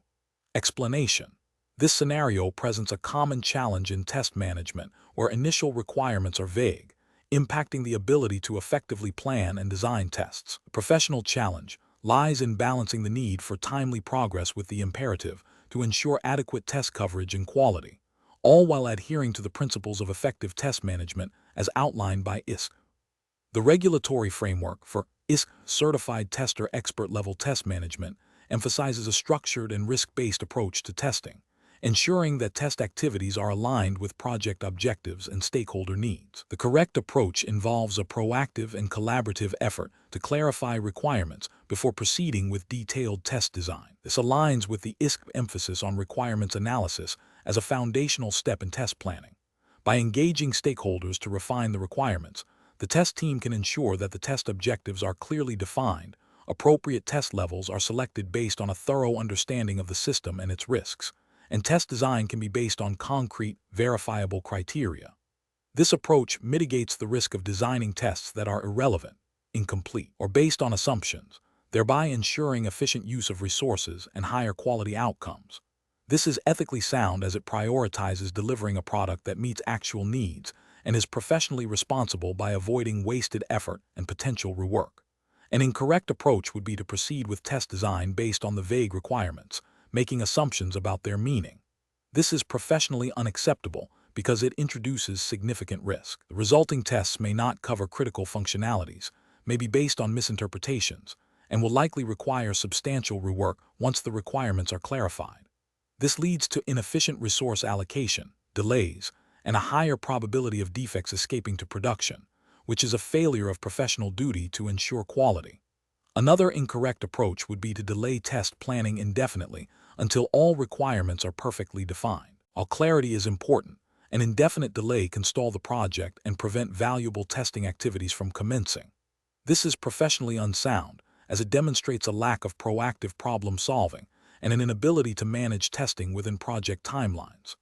Explanation. This scenario presents a common challenge in test management where initial requirements are vague, impacting the ability to effectively plan and design tests. The professional challenge lies in balancing the need for timely progress with the imperative to ensure adequate test coverage and quality, all while adhering to the principles of effective test management as outlined by ISTQB. The regulatory framework for ISTQB Certified Tester Expert Level Test Management emphasizes a structured and risk-based approach to testing, ensuring that test activities are aligned with project objectives and stakeholder needs. The correct approach involves a proactive and collaborative effort to clarify requirements before proceeding with detailed test design. This aligns with the ISTQB emphasis on requirements analysis as a foundational step in test planning. By engaging stakeholders to refine the requirements, the test team can ensure that the test objectives are clearly defined, appropriate test levels are selected based on a thorough understanding of the system and its risks, and test design can be based on concrete, verifiable criteria. This approach mitigates the risk of designing tests that are irrelevant, incomplete, or based on assumptions, thereby ensuring efficient use of resources and higher quality outcomes. This is ethically sound as it prioritizes delivering a product that meets actual needs and is professionally responsible by avoiding wasted effort and potential rework. An incorrect approach would be to proceed with test design based on the vague requirements, making assumptions about their meaning. This is professionally unacceptable because it introduces significant risk. The resulting tests may not cover critical functionalities, may be based on misinterpretations, and will likely require substantial rework once the requirements are clarified. This leads to inefficient resource allocation, delays, and a higher probability of defects escaping to production, which is a failure of professional duty to ensure quality. Another incorrect approach would be to delay test planning indefinitely until all requirements are perfectly defined. While clarity is important, an indefinite delay can stall the project and prevent valuable testing activities from commencing. This is professionally unsound, as it demonstrates a lack of proactive problem solving and an inability to manage testing within project timelines.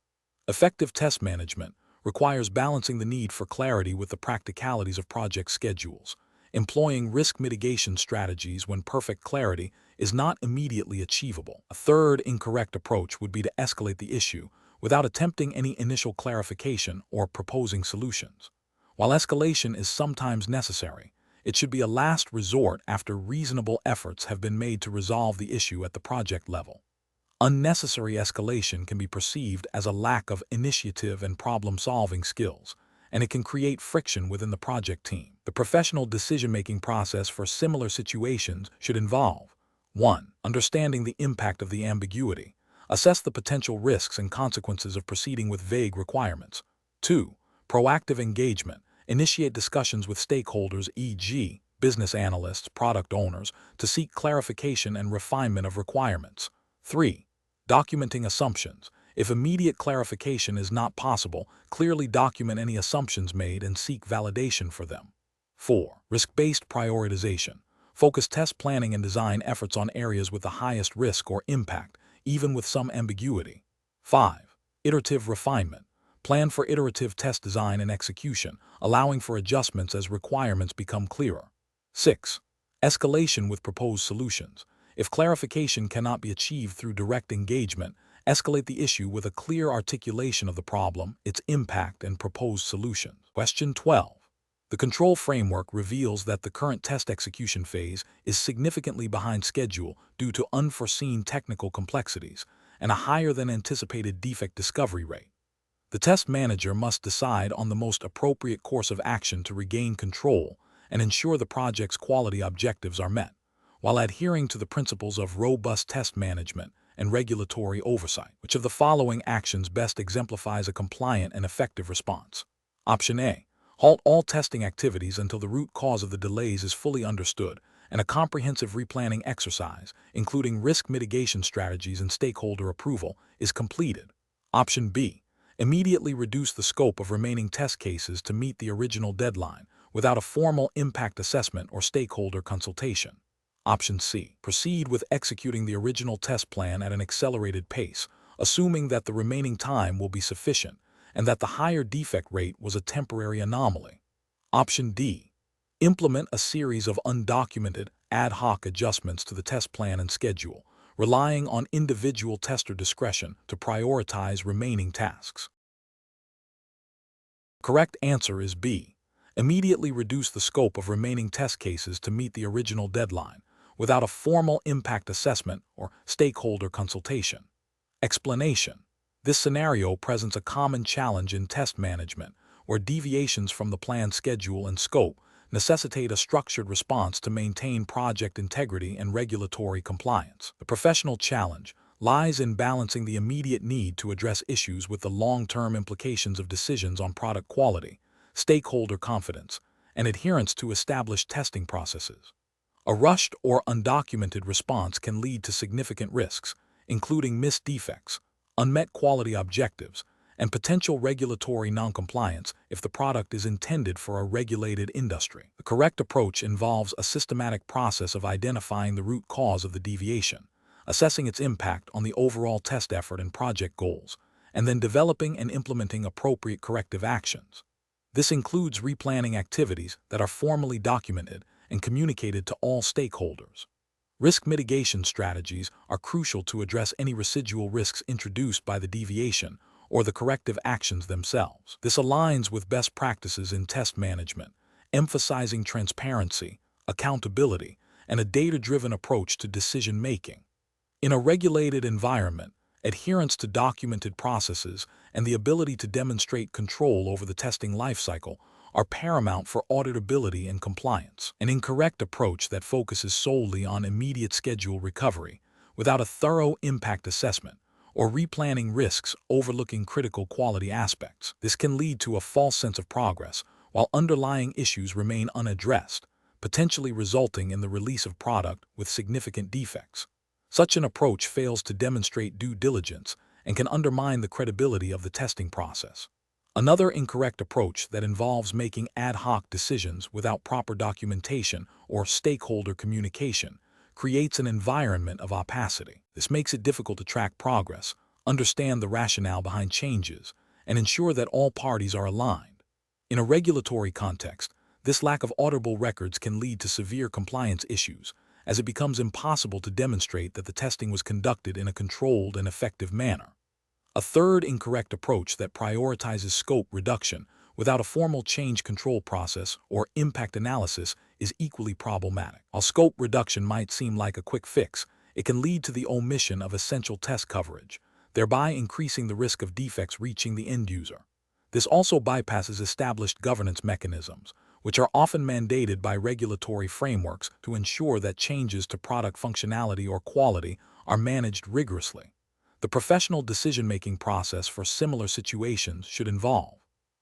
Effective test management requires balancing the need for clarity with the practicalities of project schedules, employing risk mitigation strategies when perfect clarity is not immediately achievable. A third incorrect approach would be to escalate the issue without attempting any initial clarification or proposing solutions. While escalation is sometimes necessary, it should be a last resort after reasonable efforts have been made to resolve the issue at the project level. Unnecessary escalation can be perceived as a lack of initiative and problem-solving skills, and it can create friction within the project team. The professional decision-making process for similar situations should involve 1. Understanding the impact of the ambiguity. Assess the potential risks and consequences of proceeding with vague requirements. 2. Proactive engagement. Initiate discussions with stakeholders, e.g., business analysts, product owners, to seek clarification and refinement of requirements. 3. Documenting assumptions. If immediate clarification is not possible, clearly document any assumptions made and seek validation for them. 4. Risk-based prioritization. Focus test planning and design efforts on areas with the highest risk or impact, even with some ambiguity. 5. Iterative refinement. Plan for iterative test design and execution, allowing for adjustments as requirements become clearer. 6. Escalation with proposed solutions. If clarification cannot be achieved through direct engagement, escalate the issue with a clear articulation of the problem, its impact, and proposed solutions. Question 12. The control framework reveals that the current test execution phase is significantly behind schedule due to unforeseen technical complexities and a higher than anticipated defect discovery rate. The test manager must decide on the most appropriate course of action to regain control and ensure the project's quality objectives are met, while adhering to the principles of robust test management and regulatory oversight. Which of the following actions best exemplifies a compliant and effective response? Option A. Halt all testing activities until the root cause of the delays is fully understood and a comprehensive replanning exercise, including risk mitigation strategies and stakeholder approval, is completed. Option B. Immediately reduce the scope of remaining test cases to meet the original deadline without a formal impact assessment or stakeholder consultation. Option C. Proceed with executing the original test plan at an accelerated pace, assuming that the remaining time will be sufficient and that the higher defect rate was a temporary anomaly. Option D. Implement a series of undocumented, ad hoc adjustments to the test plan and schedule, relying on individual tester discretion to prioritize remaining tasks. Correct answer is B. Immediately reduce the scope of remaining test cases to meet the original deadline, without a formal impact assessment or stakeholder consultation. Explanation. This scenario presents a common challenge in test management, where deviations from the planned schedule and scope necessitate a structured response to maintain project integrity and regulatory compliance. The professional challenge lies in balancing the immediate need to address issues with the long-term implications of decisions on product quality, stakeholder confidence, and adherence to established testing processes. A rushed or undocumented response can lead to significant risks, including missed defects, unmet quality objectives, and potential regulatory noncompliance if the product is intended for a regulated industry. The correct approach involves a systematic process of identifying the root cause of the deviation, assessing its impact on the overall test effort and project goals, and then developing and implementing appropriate corrective actions. This includes replanning activities that are formally documented and communicated to all stakeholders. Risk mitigation strategies are crucial to address any residual risks introduced by the deviation or the corrective actions themselves. This aligns with best practices in test management, emphasizing transparency, accountability, and a data-driven approach to decision-making. In a regulated environment, adherence to documented processes and the ability to demonstrate control over the testing lifecycle are paramount for auditability and compliance. An incorrect approach that focuses solely on immediate schedule recovery, without a thorough impact assessment, or replanning risks overlooking critical quality aspects. This can lead to a false sense of progress, while underlying issues remain unaddressed, potentially resulting in the release of product with significant defects. Such an approach fails to demonstrate due diligence and can undermine the credibility of the testing process. Another incorrect approach that involves making ad hoc decisions without proper documentation or stakeholder communication creates an environment of opacity. This makes it difficult to track progress, understand the rationale behind changes, and ensure that all parties are aligned. In a regulatory context, this lack of auditable records can lead to severe compliance issues, as it becomes impossible to demonstrate that the testing was conducted in a controlled and effective manner. A third incorrect approach that prioritizes scope reduction without a formal change control process or impact analysis is equally problematic. While scope reduction might seem like a quick fix, it can lead to the omission of essential test coverage, thereby increasing the risk of defects reaching the end user. This also bypasses established governance mechanisms, which are often mandated by regulatory frameworks to ensure that changes to product functionality or quality are managed rigorously. The professional decision-making process for similar situations should involve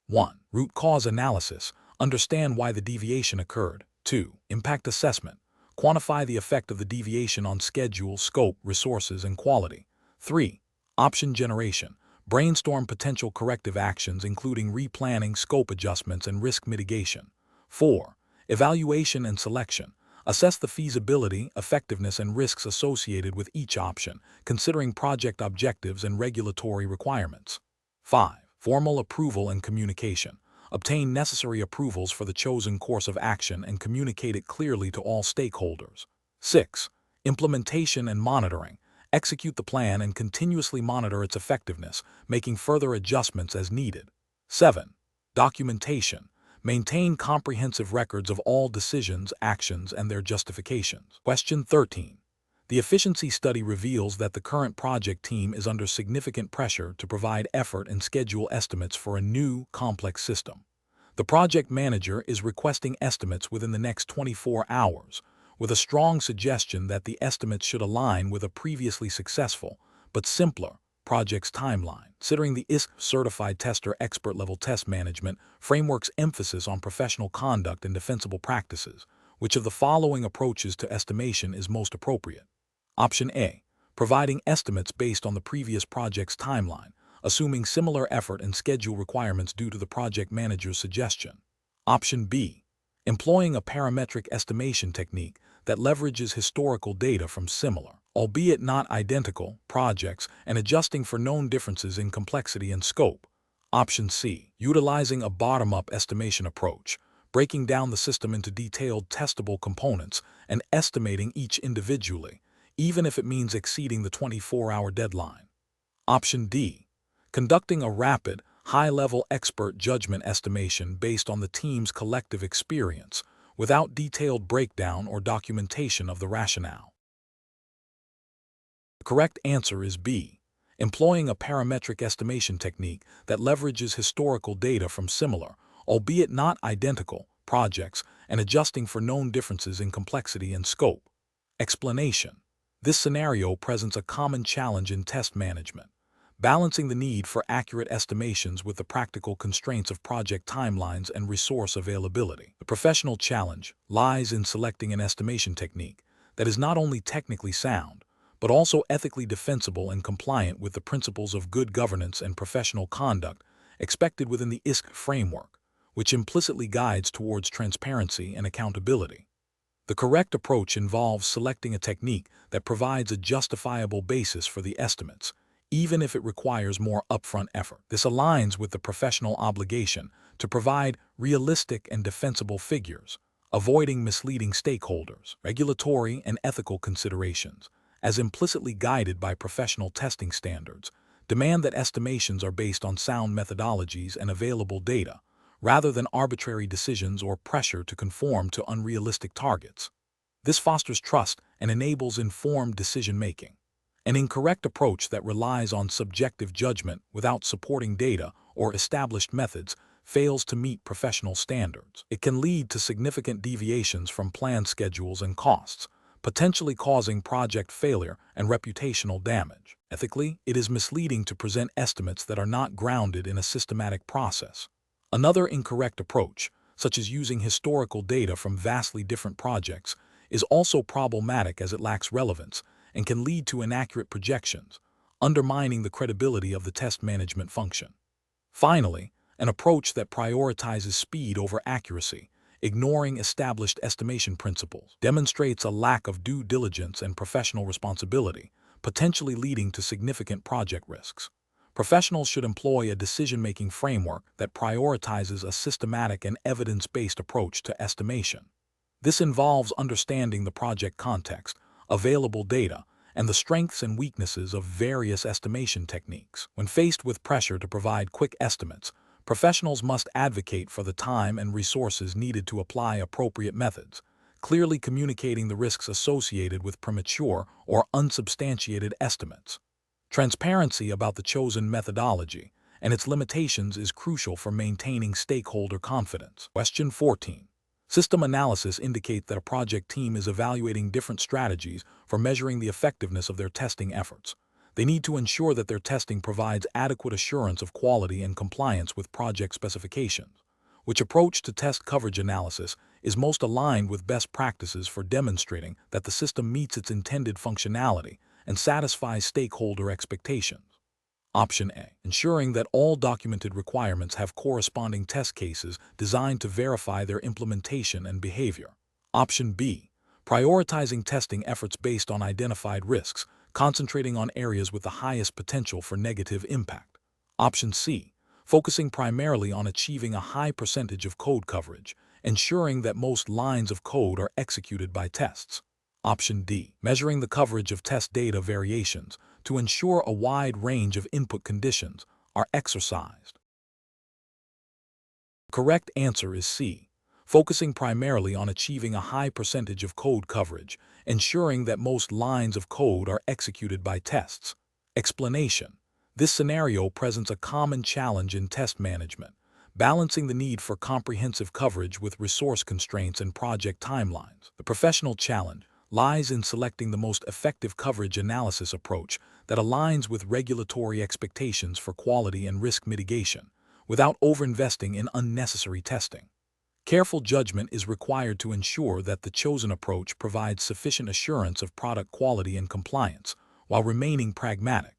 1. Root cause analysis. Understand why the deviation occurred. 2. Impact assessment. Quantify the effect of the deviation on schedule, scope, resources, and quality. 3. Option generation. Brainstorm potential corrective actions including replanning, scope adjustments, and risk mitigation. 4. Evaluation and selection. Assess the feasibility, effectiveness, and risks associated with each option, considering project objectives and regulatory requirements. 5. Formal approval and communication. Obtain necessary approvals for the chosen course of action and communicate it clearly to all stakeholders. 6. Implementation and monitoring. Execute the plan and continuously monitor its effectiveness, making further adjustments as needed. 7. Documentation. Maintain comprehensive records of all decisions, actions, and their justifications. Question 13. The efficiency study reveals that the current project team is under significant pressure to provide effort and schedule estimates for a new, complex system. The project manager is requesting estimates within the next 24 hours, with a strong suggestion that the estimates should align with a previously successful, but simpler, project's timeline. Considering the ISTQB Certified Tester Expert-Level Test Management Framework's emphasis on professional conduct and defensible practices, which of the following approaches to estimation is most appropriate? Option A. Providing estimates based on the previous project's timeline, assuming similar effort and schedule requirements due to the project manager's suggestion. Option B. Employing a parametric estimation technique that leverages historical data from similar, albeit not identical, projects and adjusting for known differences in complexity and scope. Option C. Utilizing a bottom-up estimation approach, breaking down the system into detailed testable components and estimating each individually, even if it means exceeding the 24-hour deadline. Option D. Conducting a rapid, high-level expert judgment estimation based on the team's collective experience, without detailed breakdown or documentation of the rationale. The correct answer is B. Employing a parametric estimation technique that leverages historical data from similar, albeit not identical, projects and adjusting for known differences in complexity and scope. Explanation. This scenario presents a common challenge in test management, balancing the need for accurate estimations with the practical constraints of project timelines and resource availability. The professional challenge lies in selecting an estimation technique that is not only technically sound, but also ethically defensible and compliant with the principles of good governance and professional conduct expected within the ISTQB framework, which implicitly guides towards transparency and accountability. The correct approach involves selecting a technique that provides a justifiable basis for the estimates, even if it requires more upfront effort. This aligns with the professional obligation to provide realistic and defensible figures, avoiding misleading stakeholders. Regulatory and ethical considerations, as implicitly guided by professional testing standards, demand that estimations are based on sound methodologies and available data, rather than arbitrary decisions or pressure to conform to unrealistic targets. This fosters trust and enables informed decision-making. An incorrect approach that relies on subjective judgment without supporting data or established methods fails to meet professional standards. It can lead to significant deviations from planned schedules and costs, potentially causing project failure and reputational damage. Ethically, it is misleading to present estimates that are not grounded in a systematic process. Another incorrect approach, such as using historical data from vastly different projects, is also problematic as it lacks relevance and can lead to inaccurate projections, undermining the credibility of the test management function. Finally, an approach that prioritizes speed over accuracy, ignoring established estimation principles, demonstrates a lack of due diligence and professional responsibility, potentially leading to significant project risks. Professionals should employ a decision-making framework that prioritizes a systematic and evidence-based approach to estimation. This involves understanding the project context, available data, and the strengths and weaknesses of various estimation techniques. When faced with pressure to provide quick estimates, professionals must advocate for the time and resources needed to apply appropriate methods, clearly communicating the risks associated with premature or unsubstantiated estimates. Transparency about the chosen methodology and its limitations is crucial for maintaining stakeholder confidence. Question 14. System analysis indicates that a project team is evaluating different strategies for measuring the effectiveness of their testing efforts. They need to ensure that their testing provides adequate assurance of quality and compliance with project specifications. Which approach to test coverage analysis is most aligned with best practices for demonstrating that the system meets its intended functionality and satisfies stakeholder expectations? Option A. Ensuring that all documented requirements have corresponding test cases designed to verify their implementation and behavior. Option B. Prioritizing testing efforts based on identified risks, concentrating on areas with the highest potential for negative impact. Option C. Focusing primarily on achieving a high percentage of code coverage, ensuring that most lines of code are executed by tests. Option D. Measuring the coverage of test data variations to ensure a wide range of input conditions are exercised. The correct answer is C. Focusing primarily on achieving a high percentage of code coverage, ensuring that most lines of code are executed by tests. Explanation. This scenario presents a common challenge in test management, balancing the need for comprehensive coverage with resource constraints and project timelines. The professional challenge lies in selecting the most effective coverage analysis approach that aligns with regulatory expectations for quality and risk mitigation, without overinvesting in unnecessary testing. Careful judgment is required to ensure that the chosen approach provides sufficient assurance of product quality and compliance, while remaining pragmatic.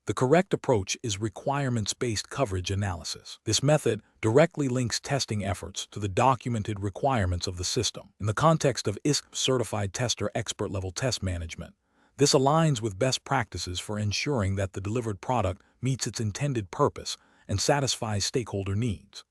The correct approach is requirements-based coverage analysis. This method directly links testing efforts to the documented requirements of the system. In the context of ISTQB Certified Tester Expert-Level Test Management, this aligns with best practices for ensuring that the delivered product meets its intended purpose and satisfies stakeholder needs.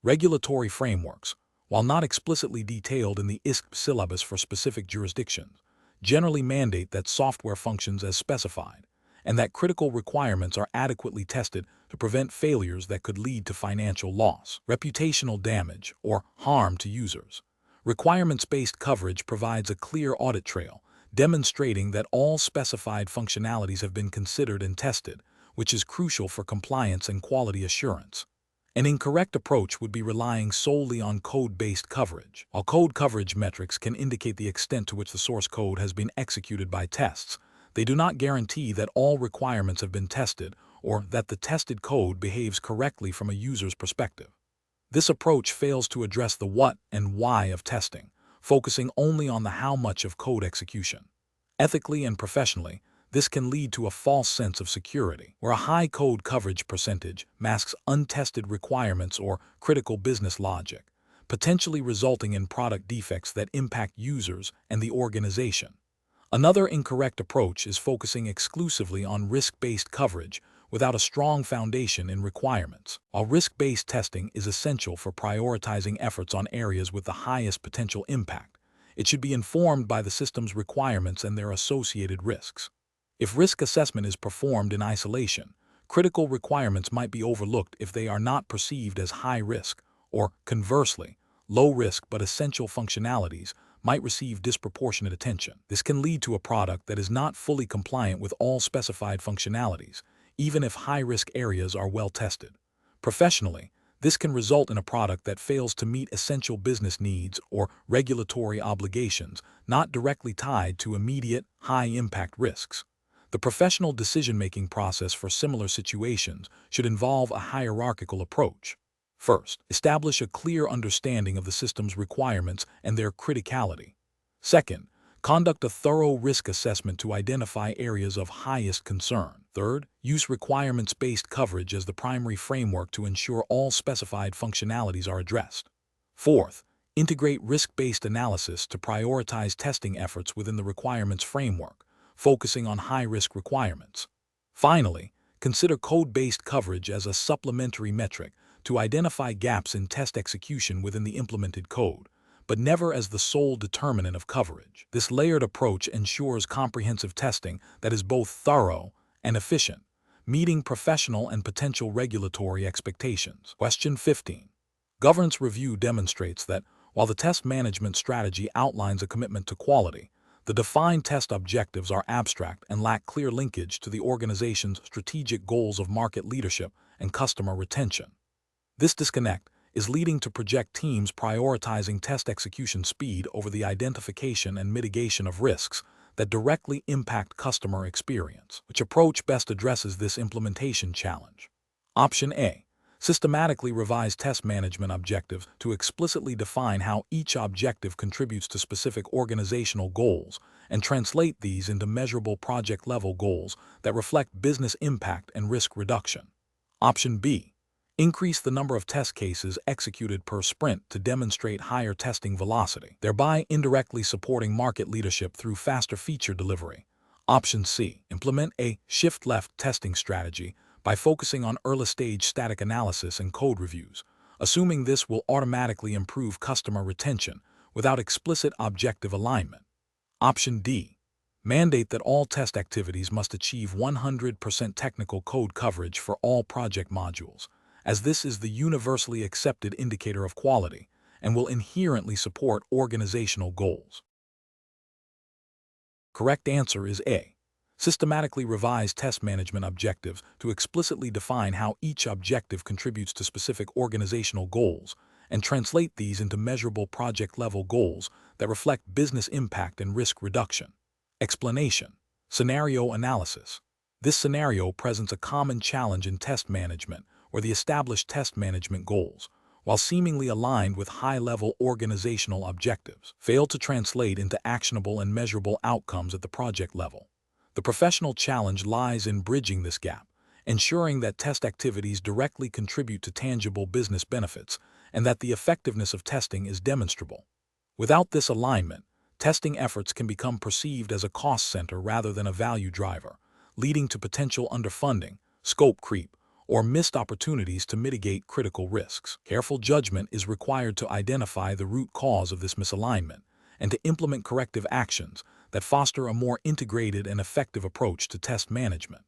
Regulatory frameworks, while not explicitly detailed in the ISTQB syllabus for specific jurisdictions, generally mandate that software functions as specified, and that critical requirements are adequately tested to prevent failures that could lead to financial loss, reputational damage, or harm to users. Requirements-based coverage provides a clear audit trail, demonstrating that all specified functionalities have been considered and tested, which is crucial for compliance and quality assurance. An incorrect approach would be relying solely on code-based coverage. While code coverage metrics can indicate the extent to which the source code has been executed by tests, they do not guarantee that all requirements have been tested or that the tested code behaves correctly from a user's perspective. This approach fails to address the what and why of testing, focusing only on the how much of code execution. Ethically and professionally, this can lead to a false sense of security, where a high code coverage percentage masks untested requirements or critical business logic, potentially resulting in product defects that impact users and the organization. Another incorrect approach is focusing exclusively on risk-based coverage without a strong foundation in requirements. While risk-based testing is essential for prioritizing efforts on areas with the highest potential impact, it should be informed by the system's requirements and their associated risks. If risk assessment is performed in isolation, critical requirements might be overlooked if they are not perceived as high risk, or conversely, low risk but essential functionalities might receive disproportionate attention. This can lead to a product that is not fully compliant with all specified functionalities, even if high-risk areas are well tested. Professionally, this can result in a product that fails to meet essential business needs or regulatory obligations not directly tied to immediate, high-impact risks. The professional decision-making process for similar situations should involve a hierarchical approach. First, establish a clear understanding of the system's requirements and their criticality. Second, conduct a thorough risk assessment to identify areas of highest concern. Third, use requirements-based coverage as the primary framework to ensure all specified functionalities are addressed. Fourth, integrate risk-based analysis to prioritize testing efforts within the requirements framework, focusing on high-risk requirements. Finally, consider code-based coverage as a supplementary metric to identify gaps in test execution within the implemented code, but never as the sole determinant of coverage. This layered approach ensures comprehensive testing that is both thorough and efficient, meeting professional and potential regulatory expectations. Question 15. Governance review demonstrates that, while the test management strategy outlines a commitment to quality, the defined test objectives are abstract and lack clear linkage to the organization's strategic goals of market leadership and customer retention. This disconnect is leading to project teams prioritizing test execution speed over the identification and mitigation of risks that directly impact customer experience. Which approach best addresses this implementation challenge? Option A. Systematically revise test management objectives to explicitly define how each objective contributes to specific organizational goals and translate these into measurable project-level goals that reflect business impact and risk reduction. Option B. Increase the number of test cases executed per sprint to demonstrate higher testing velocity, thereby indirectly supporting market leadership through faster feature delivery. Option C. Implement a shift-left testing strategy by focusing on early-stage static analysis and code reviews, assuming this will automatically improve customer retention without explicit objective alignment. Option D. Mandate that all test activities must achieve 100% technical code coverage for all project modules, as this is the universally accepted indicator of quality and will inherently support organizational goals. Correct answer is A. Systematically revise test management objectives to explicitly define how each objective contributes to specific organizational goals and translate these into measurable project-level goals that reflect business impact and risk reduction. Explanation. Scenario analysis. This scenario presents a common challenge in test management where the established test management goals, while seemingly aligned with high-level organizational objectives, fail to translate into actionable and measurable outcomes at the project level. The professional challenge lies in bridging this gap, ensuring that test activities directly contribute to tangible business benefits and that the effectiveness of testing is demonstrable. Without this alignment, testing efforts can become perceived as a cost center rather than a value driver, leading to potential underfunding, scope creep, or missed opportunities to mitigate critical risks. Careful judgment is required to identify the root cause of this misalignment and to implement corrective actions that foster a more integrated and effective approach to test management.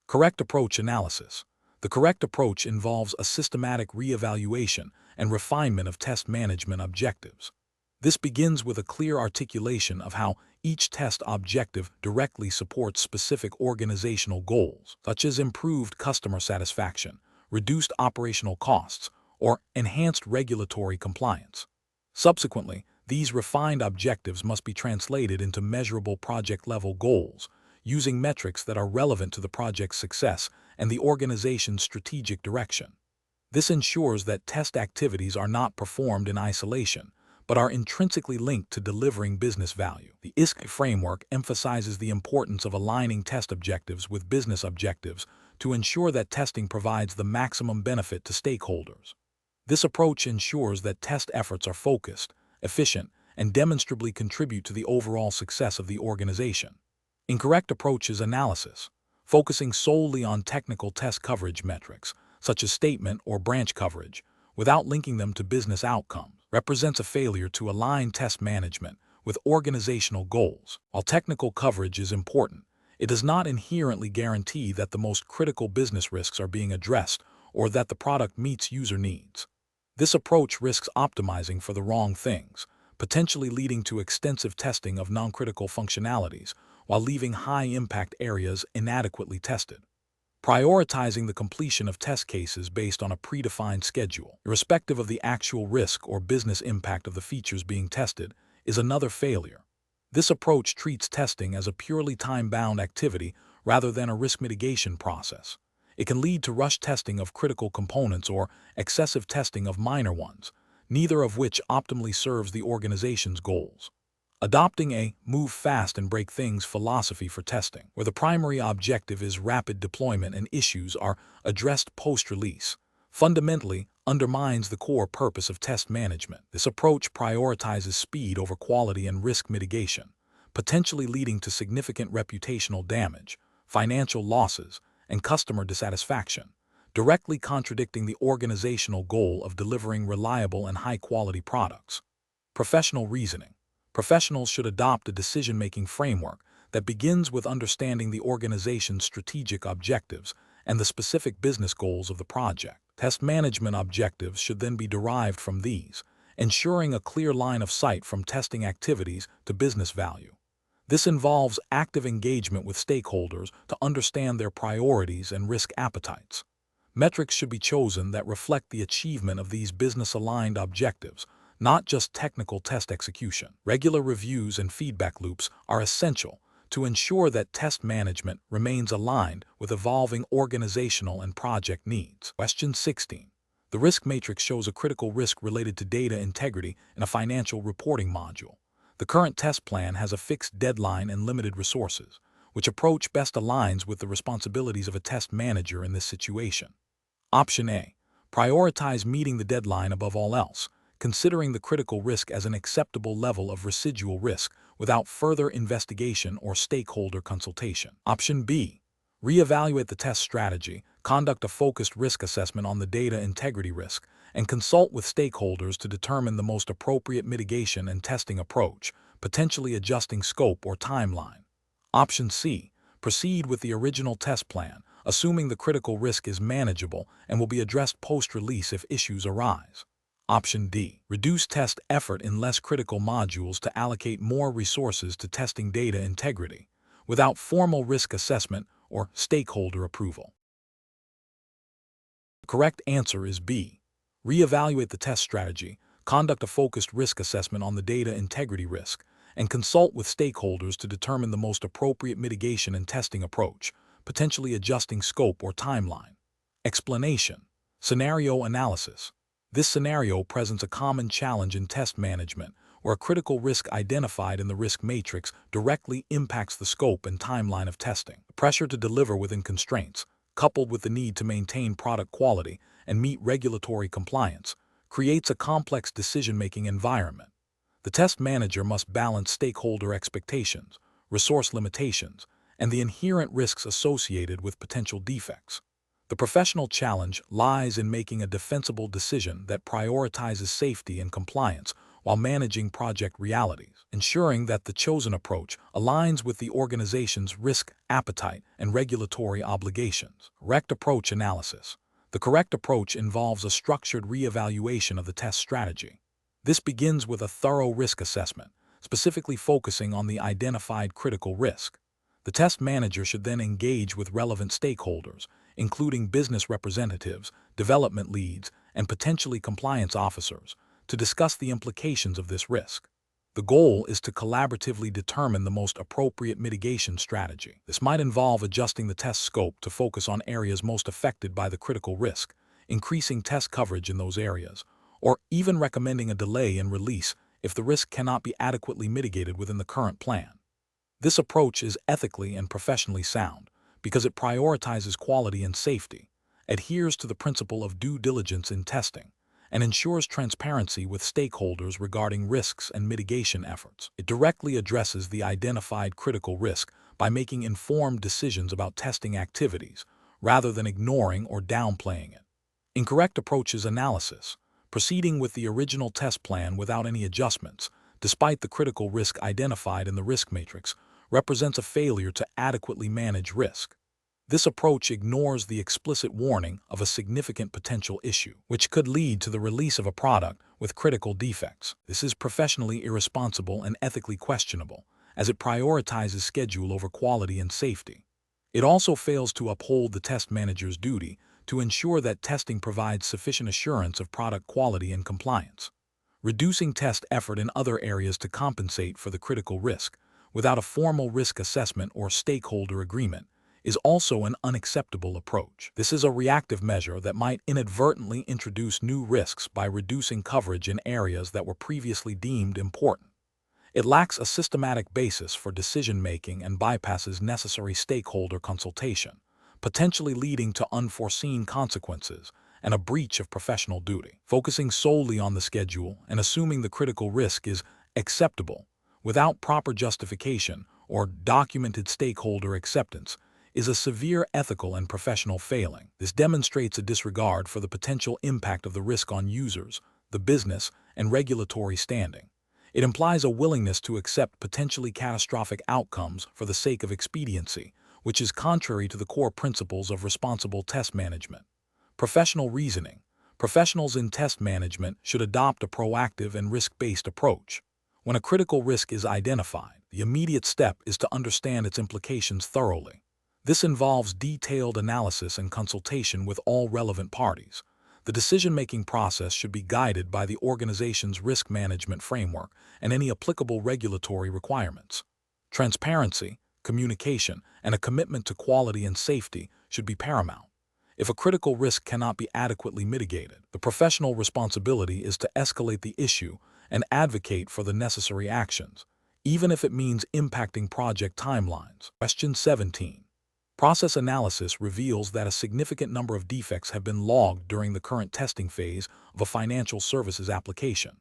Correct approach analysis. The correct approach involves a systematic reevaluation and refinement of test management objectives. This begins with a clear articulation of how each test objective directly supports specific organizational goals, such as improved customer satisfaction, reduced operational costs, or enhanced regulatory compliance. Subsequently, these refined objectives must be translated into measurable project-level goals, using metrics that are relevant to the project's success and the organization's strategic direction. This ensures that test activities are not performed in isolation, but are intrinsically linked to delivering business value. The ISTQB framework emphasizes the importance of aligning test objectives with business objectives to ensure that testing provides the maximum benefit to stakeholders. This approach ensures that test efforts are focused, efficient, and demonstrably contribute to the overall success of the organization. Incorrect approach is analysis, focusing solely on technical test coverage metrics, such as statement or branch coverage, without linking them to business outcomes, represents a failure to align test management with organizational goals. While technical coverage is important, it does not inherently guarantee that the most critical business risks are being addressed or that the product meets user needs. This approach risks optimizing for the wrong things, potentially leading to extensive testing of non-critical functionalities while leaving high-impact areas inadequately tested. Prioritizing the completion of test cases based on a predefined schedule, irrespective of the actual risk or business impact of the features being tested, is another failure. This approach treats testing as a purely time-bound activity rather than a risk mitigation process. It can lead to rush testing of critical components or excessive testing of minor ones, neither of which optimally serves the organization's goals. Adopting a move fast and break things philosophy for testing, where the primary objective is rapid deployment and issues are addressed post-release, fundamentally undermines the core purpose of test management. This approach prioritizes speed over quality and risk mitigation, potentially leading to significant reputational damage, financial losses, and customer dissatisfaction, directly contradicting the organizational goal of delivering reliable and high-quality products. Professional reasoning. Professionals should adopt a decision-making framework that begins with understanding the organization's strategic objectives and the specific business goals of the project. Test management objectives should then be derived from these, ensuring a clear line of sight from testing activities to business value. This involves active engagement with stakeholders to understand their priorities and risk appetites. Metrics should be chosen that reflect the achievement of these business-aligned objectives, not just technical test execution. Regular reviews and feedback loops are essential to ensure that test management remains aligned with evolving organizational and project needs. Question 16. The risk matrix shows a critical risk related to data integrity in a financial reporting module. The current test plan has a fixed deadline and limited resources. Which approach best aligns with the responsibilities of a test manager in this situation? Option A. Prioritize meeting the deadline above all else, considering the critical risk as an acceptable level of residual risk without further investigation or stakeholder consultation. Option B. Reevaluate the test strategy, conduct a focused risk assessment on the data integrity risk, and consult with stakeholders to determine the most appropriate mitigation and testing approach, potentially adjusting scope or timeline. Option C. Proceed with the original test plan, assuming the critical risk is manageable and will be addressed post-release if issues arise. Option D. Reduce test effort in less critical modules to allocate more resources to testing data integrity, without formal risk assessment or stakeholder approval. The correct answer is B. Reevaluate the test strategy, conduct a focused risk assessment on the data integrity risk, and consult with stakeholders to determine the most appropriate mitigation and testing approach, potentially adjusting scope or timeline. Explanation. Scenario analysis. This scenario presents a common challenge in test management, where a critical risk identified in the risk matrix directly impacts the scope and timeline of testing. The pressure to deliver within constraints, coupled with the need to maintain product quality and meet regulatory compliance, creates a complex decision-making environment. The test manager must balance stakeholder expectations, resource limitations, and the inherent risks associated with potential defects. The professional challenge lies in making a defensible decision that prioritizes safety and compliance while managing project realities, ensuring that the chosen approach aligns with the organization's risk appetite and regulatory obligations. Correct approach analysis. The correct approach involves a structured reevaluation of the test strategy. This begins with a thorough risk assessment, specifically focusing on the identified critical risk. The test manager should then engage with relevant stakeholders, including business representatives, development leads, and potentially compliance officers, to discuss the implications of this risk. The goal is to collaboratively determine the most appropriate mitigation strategy. This might involve adjusting the test scope to focus on areas most affected by the critical risk, increasing test coverage in those areas, or even recommending a delay in release if the risk cannot be adequately mitigated within the current plan. This approach is ethically and professionally sound because it prioritizes quality and safety, adheres to the principle of due diligence in testing, and ensures transparency with stakeholders regarding risks and mitigation efforts. It directly addresses the identified critical risk by making informed decisions about testing activities rather than ignoring or downplaying it. Incorrect approaches analysis. Proceeding with the original test plan without any adjustments, despite the critical risk identified in the risk matrix, represents a failure to adequately manage risk. This approach ignores the explicit warning of a significant potential issue, which could lead to the release of a product with critical defects. This is professionally irresponsible and ethically questionable, as it prioritizes schedule over quality and safety. It also fails to uphold the test manager's duty to ensure that testing provides sufficient assurance of product quality and compliance. Reducing test effort in other areas to compensate for the critical risk, without a formal risk assessment or stakeholder agreement, is also an unacceptable approach. This is a reactive measure that might inadvertently introduce new risks by reducing coverage in areas that were previously deemed important. It lacks a systematic basis for decision-making and bypasses necessary stakeholder consultation, potentially leading to unforeseen consequences and a breach of professional duty. Focusing solely on the schedule and assuming the critical risk is acceptable without proper justification or documented stakeholder acceptance is a severe ethical and professional failing. This demonstrates a disregard for the potential impact of the risk on users, the business, and regulatory standing. It implies a willingness to accept potentially catastrophic outcomes for the sake of expediency, which is contrary to the core principles of responsible test management. Professional reasoning. Professionals in test management should adopt a proactive and risk-based approach. When a critical risk is identified, the immediate step is to understand its implications thoroughly. This involves detailed analysis and consultation with all relevant parties. The decision-making process should be guided by the organization's risk management framework and any applicable regulatory requirements. Transparency, communication, and a commitment to quality and safety should be paramount. If a critical risk cannot be adequately mitigated, the professional responsibility is to escalate the issue and advocate for the necessary actions, even if it means impacting project timelines. Question 17. Process analysis reveals that a significant number of defects have been logged during the current testing phase of a financial services application.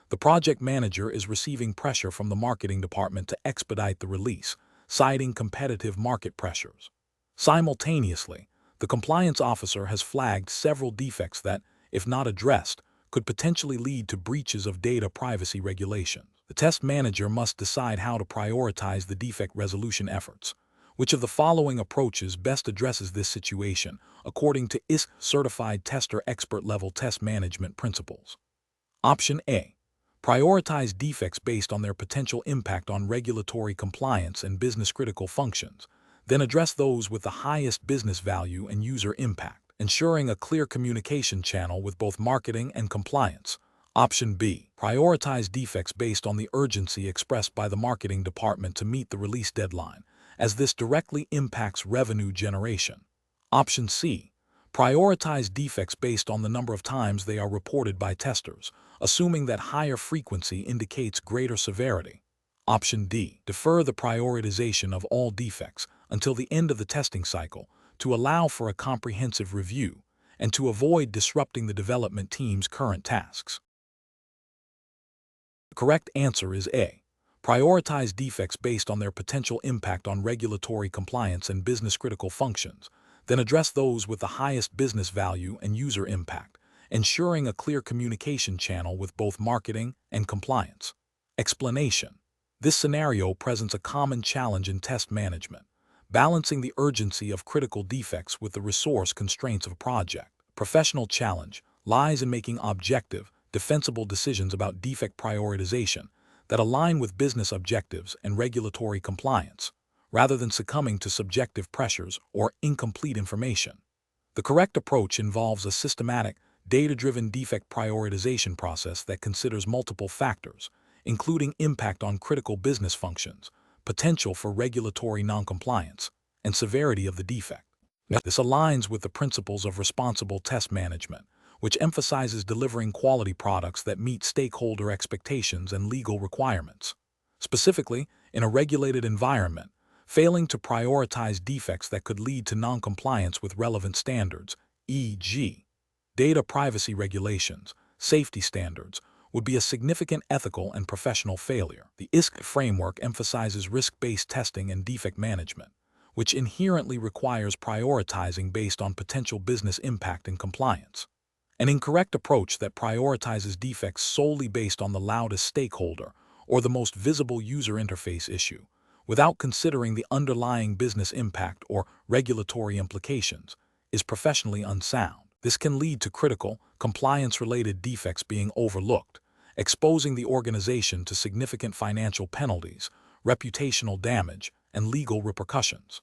The project manager is receiving pressure from the marketing department to expedite the release, citing competitive market pressures. Simultaneously, the compliance officer has flagged several defects that, if not addressed, could potentially lead to breaches of data privacy regulations. The test manager must decide how to prioritize the defect resolution efforts. Which of the following approaches best addresses this situation according to ISTQB Certified Tester Expert Level Test Management Principles? Option A. Prioritize defects based on their potential impact on regulatory compliance and business-critical functions, then address those with the highest business value and user impact, ensuring a clear communication channel with both marketing and compliance. Option B. Prioritize defects based on the urgency expressed by the marketing department to meet the release deadline, as this directly impacts revenue generation. Option C. Prioritize defects based on the number of times they are reported by testers, assuming that higher frequency indicates greater severity. Option D. Defer the prioritization of all defects until the end of the testing cycle to allow for a comprehensive review and to avoid disrupting the development team's current tasks. The correct answer is A. Prioritize defects based on their potential impact on regulatory compliance and business-critical functions, then address those with the highest business value and user impact, ensuring a clear communication channel with both marketing and compliance. Explanation. This scenario presents a common challenge in test management, balancing the urgency of critical defects with the resource constraints of a project. Professional challenge lies in making objective, defensible decisions about defect prioritization that align with business objectives and regulatory compliance, rather than succumbing to subjective pressures or incomplete information. The correct approach involves a systematic, data-driven defect prioritization process that considers multiple factors, including impact on critical business functions, potential for regulatory noncompliance, and severity of the defect. This aligns with the principles of responsible test management, which emphasizes delivering quality products that meet stakeholder expectations and legal requirements. Specifically, in a regulated environment, failing to prioritize defects that could lead to noncompliance with relevant standards, e.g., data privacy regulations, safety standards, would be a significant ethical and professional failure. The ISTQB framework emphasizes risk-based testing and defect management, which inherently requires prioritizing based on potential business impact and compliance. An incorrect approach that prioritizes defects solely based on the loudest stakeholder or the most visible user interface issue, without considering the underlying business impact or regulatory implications, is professionally unsound. This can lead to critical, compliance-related defects being overlooked, exposing the organization to significant financial penalties, reputational damage, and legal repercussions.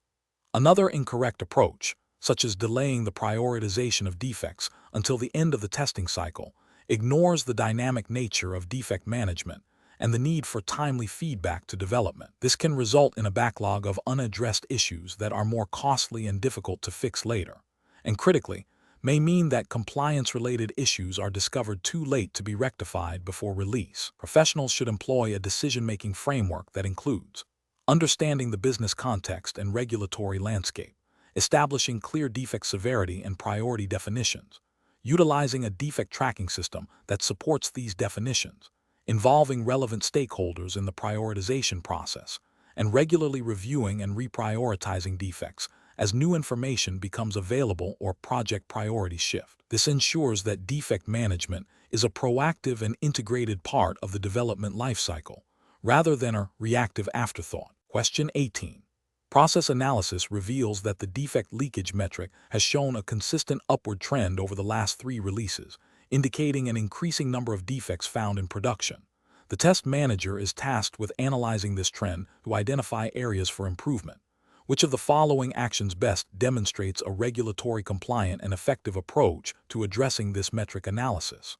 Another incorrect approach, such as delaying the prioritization of defects until the end of the testing cycle, ignores the dynamic nature of defect management and the need for timely feedback to development. This can result in a backlog of unaddressed issues that are more costly and difficult to fix later, and critically, may mean that compliance-related issues are discovered too late to be rectified before release. Professionals should employ a decision-making framework that includes understanding the business context and regulatory landscape, establishing clear defect severity and priority definitions, utilizing a defect tracking system that supports these definitions, involving relevant stakeholders in the prioritization process, and regularly reviewing and reprioritizing defects as new information becomes available or project priorities shift. This ensures that defect management is a proactive and integrated part of the development lifecycle, rather than a reactive afterthought. Question 18. Process analysis reveals that the defect leakage metric has shown a consistent upward trend over the last 3 releases, indicating an increasing number of defects found in production. The test manager is tasked with analyzing this trend to identify areas for improvement. Which of the following actions best demonstrates a regulatory compliant and effective approach to addressing this metric analysis?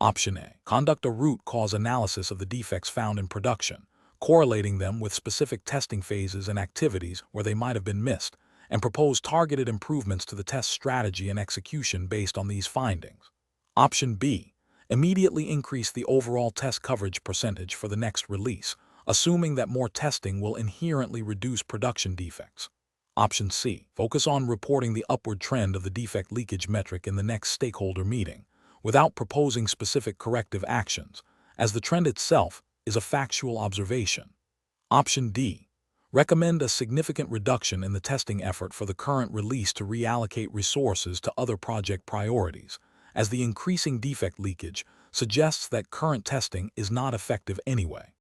Option A. Conduct a root cause analysis of the defects found in production, correlating them with specific testing phases and activities where they might have been missed, and propose targeted improvements to the test strategy and execution based on these findings. Option B. Immediately increase the overall test coverage percentage for the next release, assuming that more testing will inherently reduce production defects. Option C. Focus on reporting the upward trend of the defect leakage metric in the next stakeholder meeting, without proposing specific corrective actions, as the trend itself is a factual observation. Option D. Recommend a significant reduction in the testing effort for the current release to reallocate resources to other project priorities, as the increasing defect leakage suggests that current testing is not effective anyway.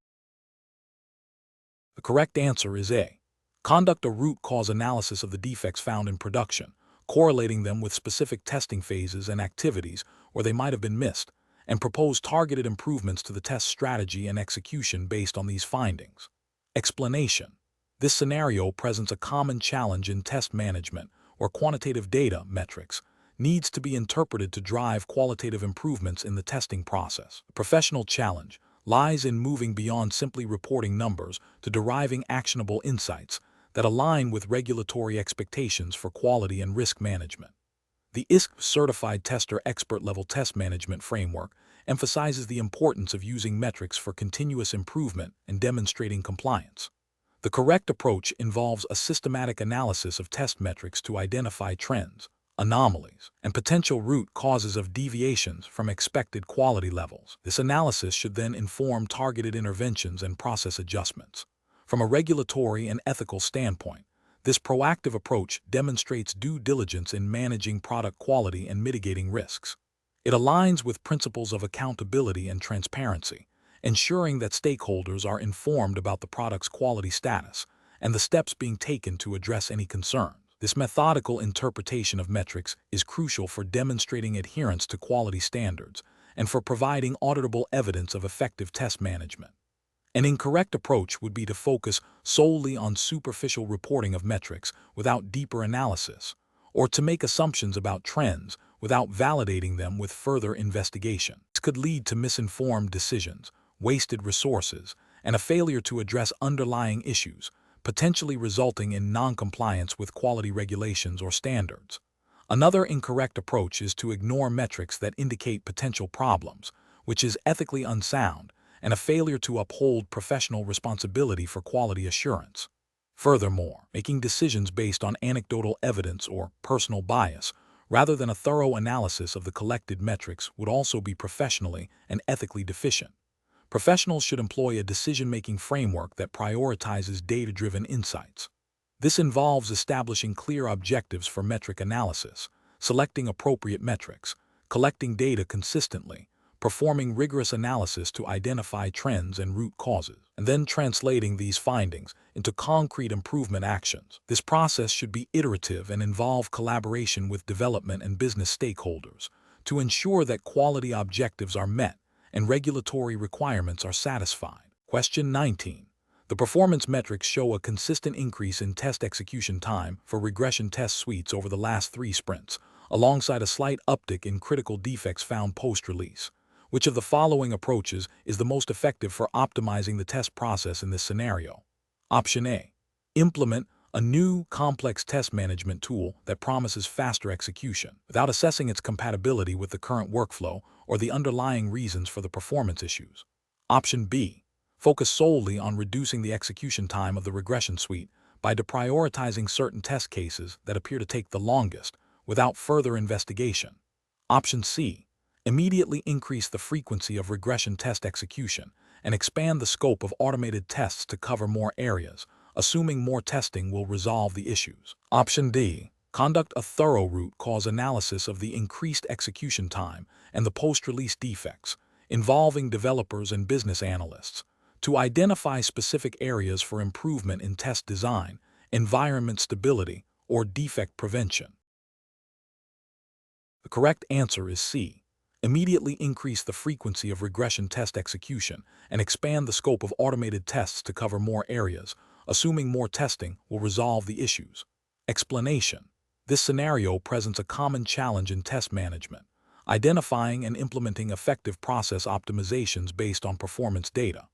The correct answer is A. Conduct a root cause analysis of the defects found in production, correlating them with specific testing phases and activities where they might have been missed, and propose targeted improvements to the test strategy and execution based on these findings. Explanation. This scenario presents a common challenge in test management where quantitative data, metrics, needs to be interpreted to drive qualitative improvements in the testing process. The professional challenge lies in moving beyond simply reporting numbers to deriving actionable insights that align with regulatory expectations for quality and risk management. The ISTQB Certified Tester Expert-Level Test Management Framework emphasizes the importance of using metrics for continuous improvement and demonstrating compliance. The correct approach involves a systematic analysis of test metrics to identify trends, anomalies, and potential root causes of deviations from expected quality levels. This analysis should then inform targeted interventions and process adjustments. From a regulatory and ethical standpoint, this proactive approach demonstrates due diligence in managing product quality and mitigating risks. It aligns with principles of accountability and transparency, ensuring that stakeholders are informed about the product's quality status and the steps being taken to address any concerns. This methodical interpretation of metrics is crucial for demonstrating adherence to quality standards and for providing auditable evidence of effective test management. An incorrect approach would be to focus solely on superficial reporting of metrics without deeper analysis, or to make assumptions about trends without validating them with further investigation. This could lead to misinformed decisions, wasted resources, and a failure to address underlying issues, potentially resulting in non-compliance with quality regulations or standards. Another incorrect approach is to ignore metrics that indicate potential problems, which is ethically unsound and a failure to uphold professional responsibility for quality assurance. Furthermore, making decisions based on anecdotal evidence or personal bias, rather than a thorough analysis of the collected metrics, would also be professionally and ethically deficient. Professionals should employ a decision-making framework that prioritizes data-driven insights. This involves establishing clear objectives for metric analysis, selecting appropriate metrics, collecting data consistently, performing rigorous analysis to identify trends and root causes, and then translating these findings into concrete improvement actions. This process should be iterative and involve collaboration with development and business stakeholders to ensure that quality objectives are met and regulatory requirements are satisfied. Question 19. The performance metrics show a consistent increase in test execution time for regression test suites over the last 3 sprints, alongside a slight uptick in critical defects found post-release. Which of the following approaches is the most effective for optimizing the test process in this scenario? Option A. Implement a new, complex test management tool that promises faster execution, without assessing its compatibility with the current workflow or the underlying reasons for the performance issues. Option B. Focus solely on reducing the execution time of the regression suite by deprioritizing certain test cases that appear to take the longest, without further investigation. Option C. Immediately increase the frequency of regression test execution and expand the scope of automated tests to cover more areas, assuming more testing will resolve the issues. Option D. Conduct a thorough root cause analysis of the increased execution time and the post-release defects, involving developers and business analysts, to identify specific areas for improvement in test design, environment stability, or defect prevention. The correct answer is C. Immediately increase the frequency of regression test execution and expand the scope of automated tests to cover more areas, assuming more testing will resolve the issues. Explanation. This scenario presents a common challenge in test management, identifying and implementing effective process optimizations based on performance data.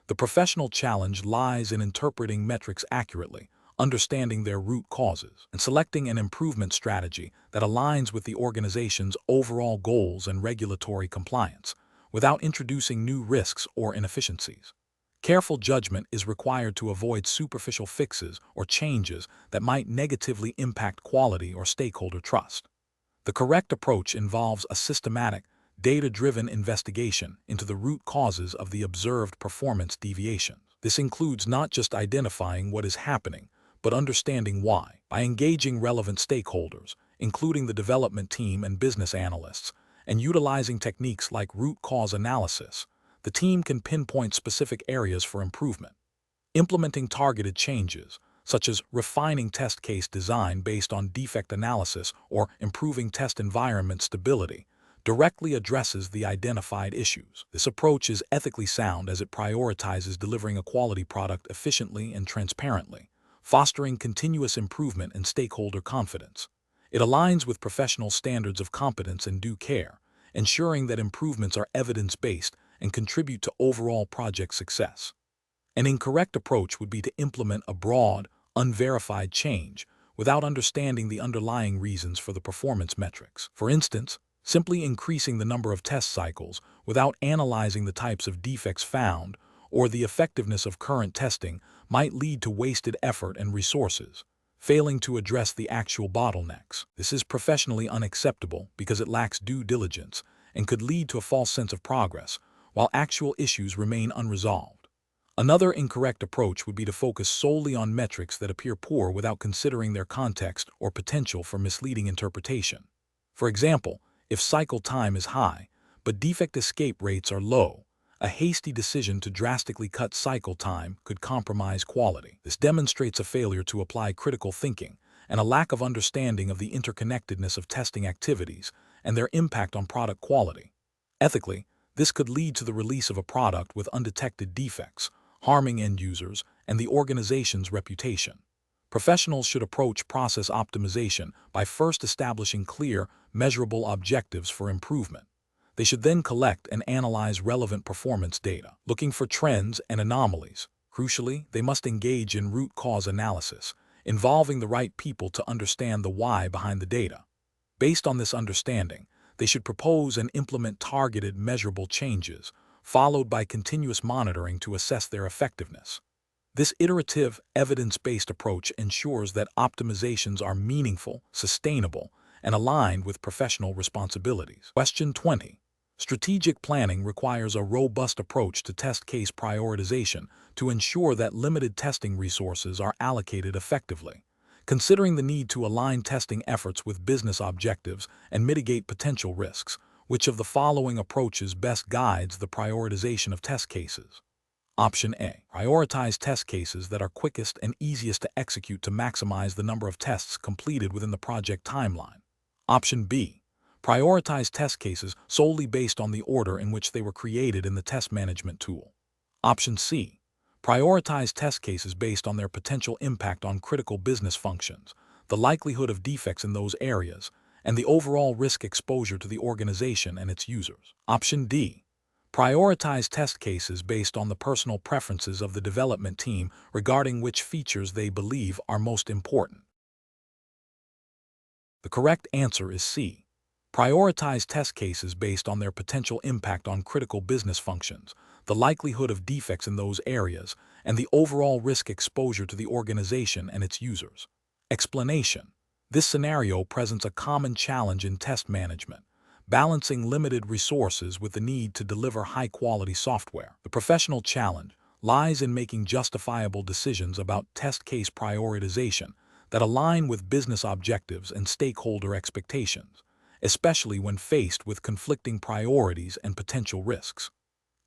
The professional challenge lies in interpreting metrics accurately, understanding their root causes, and selecting an improvement strategy that aligns with the organization's overall goals and regulatory compliance, without introducing new risks or inefficiencies. Careful judgment is required to avoid superficial fixes or changes that might negatively impact quality or stakeholder trust. The correct approach involves a systematic, data-driven investigation into the root causes of the observed performance deviations. This includes not just identifying what is happening, but understanding why. By engaging relevant stakeholders, including the development team and business analysts, and utilizing techniques like root cause analysis, the team can pinpoint specific areas for improvement. Implementing targeted changes, such as refining test case design based on defect analysis or improving test environment stability, directly addresses the identified issues. This approach is ethically sound as it prioritizes delivering a quality product efficiently and transparently, fostering continuous improvement and stakeholder confidence. It aligns with professional standards of competence and due care, ensuring that improvements are evidence-based and contribute to overall project success. An incorrect approach would be to implement a broad, unverified change without understanding the underlying reasons for the performance metrics. For instance, simply increasing the number of test cycles without analyzing the types of defects found or the effectiveness of current testing might lead to wasted effort and resources, failing to address the actual bottlenecks. This is professionally unacceptable because it lacks due diligence and could lead to a false sense of progress, while actual issues remain unresolved. Another incorrect approach would be to focus solely on metrics that appear poor without considering their context or potential for misleading interpretation. For example, If cycle time is high, but defect escape rates are low, a hasty decision to drastically cut cycle time could compromise quality. This demonstrates a failure to apply critical thinking and a lack of understanding of the interconnectedness of testing activities and their impact on product quality. Ethically, this could lead to the release of a product with undetected defects, harming end users and the organization's reputation. Professionals should approach process optimization by first establishing clear, measurable objectives for improvement. They should then collect and analyze relevant performance data, looking for trends and anomalies. Crucially, they must engage in root cause analysis, involving the right people to understand the why behind the data. Based on this understanding, they should propose and implement targeted, measurable changes, followed by continuous monitoring to assess their effectiveness. This iterative, evidence-based approach ensures that optimizations are meaningful, sustainable, and aligned with professional responsibilities. Question 20. Strategic planning requires a robust approach to test case prioritization to ensure that limited testing resources are allocated effectively. Considering the need to align testing efforts with business objectives and mitigate potential risks, which of the following approaches best guides the prioritization of test cases? Option A. Prioritize test cases that are quickest and easiest to execute to maximize the number of tests completed within the project timeline. Option B. Prioritize test cases solely based on the order in which they were created in the test management tool. Option C. Prioritize test cases based on their potential impact on critical business functions, the likelihood of defects in those areas, and the overall risk exposure to the organization and its users. Option D. Prioritize test cases based on the personal preferences of the development team regarding which features they believe are most important. The correct answer is C. Prioritize test cases based on their potential impact on critical business functions, the likelihood of defects in those areas, and the overall risk exposure to the organization and its users. Explanation. This scenario presents a common challenge in test management, balancing limited resources with the need to deliver high-quality software. The professional challenge lies in making justifiable decisions about test case prioritization that align with business objectives and stakeholder expectations, especially when faced with conflicting priorities and potential risks.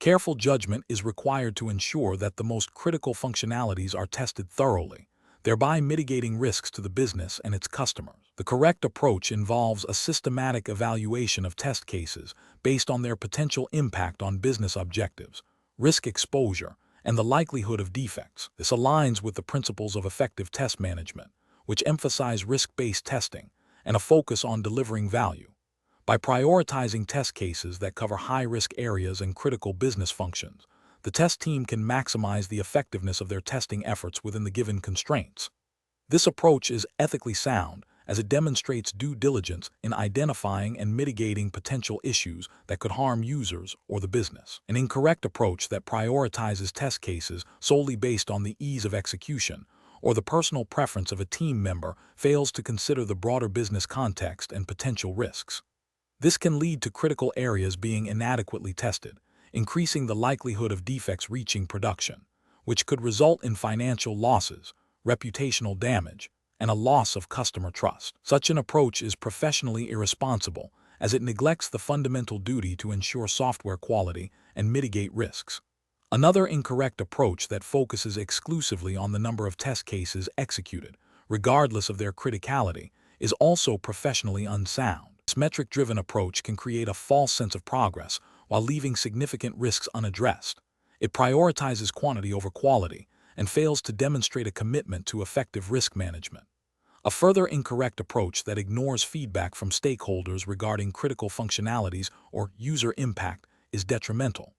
Careful judgment is required to ensure that the most critical functionalities are tested thoroughly, thereby mitigating risks to the business and its customers. The correct approach involves a systematic evaluation of test cases based on their potential impact on business objectives, risk exposure, and the likelihood of defects. This aligns with the principles of effective test management, which emphasize risk-based testing and a focus on delivering value. By prioritizing test cases that cover high-risk areas and critical business functions, the test team can maximize the effectiveness of their testing efforts within the given constraints. This approach is ethically sound as it demonstrates due diligence in identifying and mitigating potential issues that could harm users or the business. An incorrect approach that prioritizes test cases solely based on the ease of execution or the personal preference of a team member fails to consider the broader business context and potential risks. This can lead to critical areas being inadequately tested, increasing the likelihood of defects reaching production, which could result in financial losses, reputational damage, and a loss of customer trust. Such an approach is professionally irresponsible as it neglects the fundamental duty to ensure software quality and mitigate risks. Another incorrect approach that focuses exclusively on the number of test cases executed, regardless of their criticality, is also professionally unsound. This metric-driven approach can create a false sense of progress while leaving significant risks unaddressed. It prioritizes quantity over quality and fails to demonstrate a commitment to effective risk management. A further incorrect approach that ignores feedback from stakeholders regarding critical functionalities or user impact is detrimental.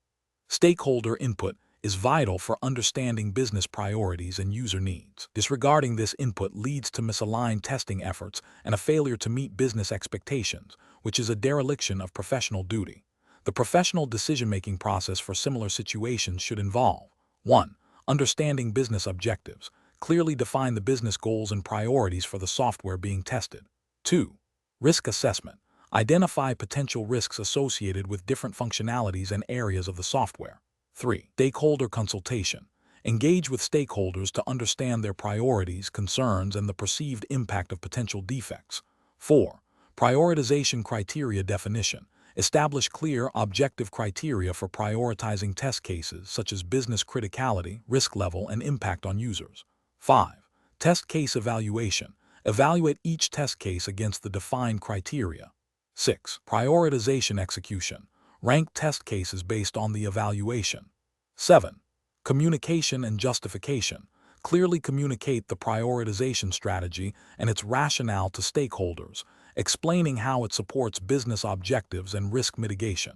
Stakeholder input is vital for understanding business priorities and user needs. Disregarding this input leads to misaligned testing efforts and a failure to meet business expectations, which is a dereliction of professional duty. The professional decision-making process for similar situations should involve 1. Understanding business objectives. Clearly define the business goals and priorities for the software being tested. 2. Risk assessment. Identify potential risks associated with different functionalities and areas of the software. 3. Stakeholder consultation. Engage with stakeholders to understand their priorities, concerns, and the perceived impact of potential defects. 4. Prioritization criteria definition. Establish clear, objective criteria for prioritizing test cases such as business criticality, risk level, and impact on users. 5. Test case evaluation. Evaluate each test case against the defined criteria. 6. Prioritization execution. Rank test cases based on the evaluation. 7. Communication and justification. Clearly communicate the prioritization strategy and its rationale to stakeholders, explaining how it supports business objectives and risk mitigation.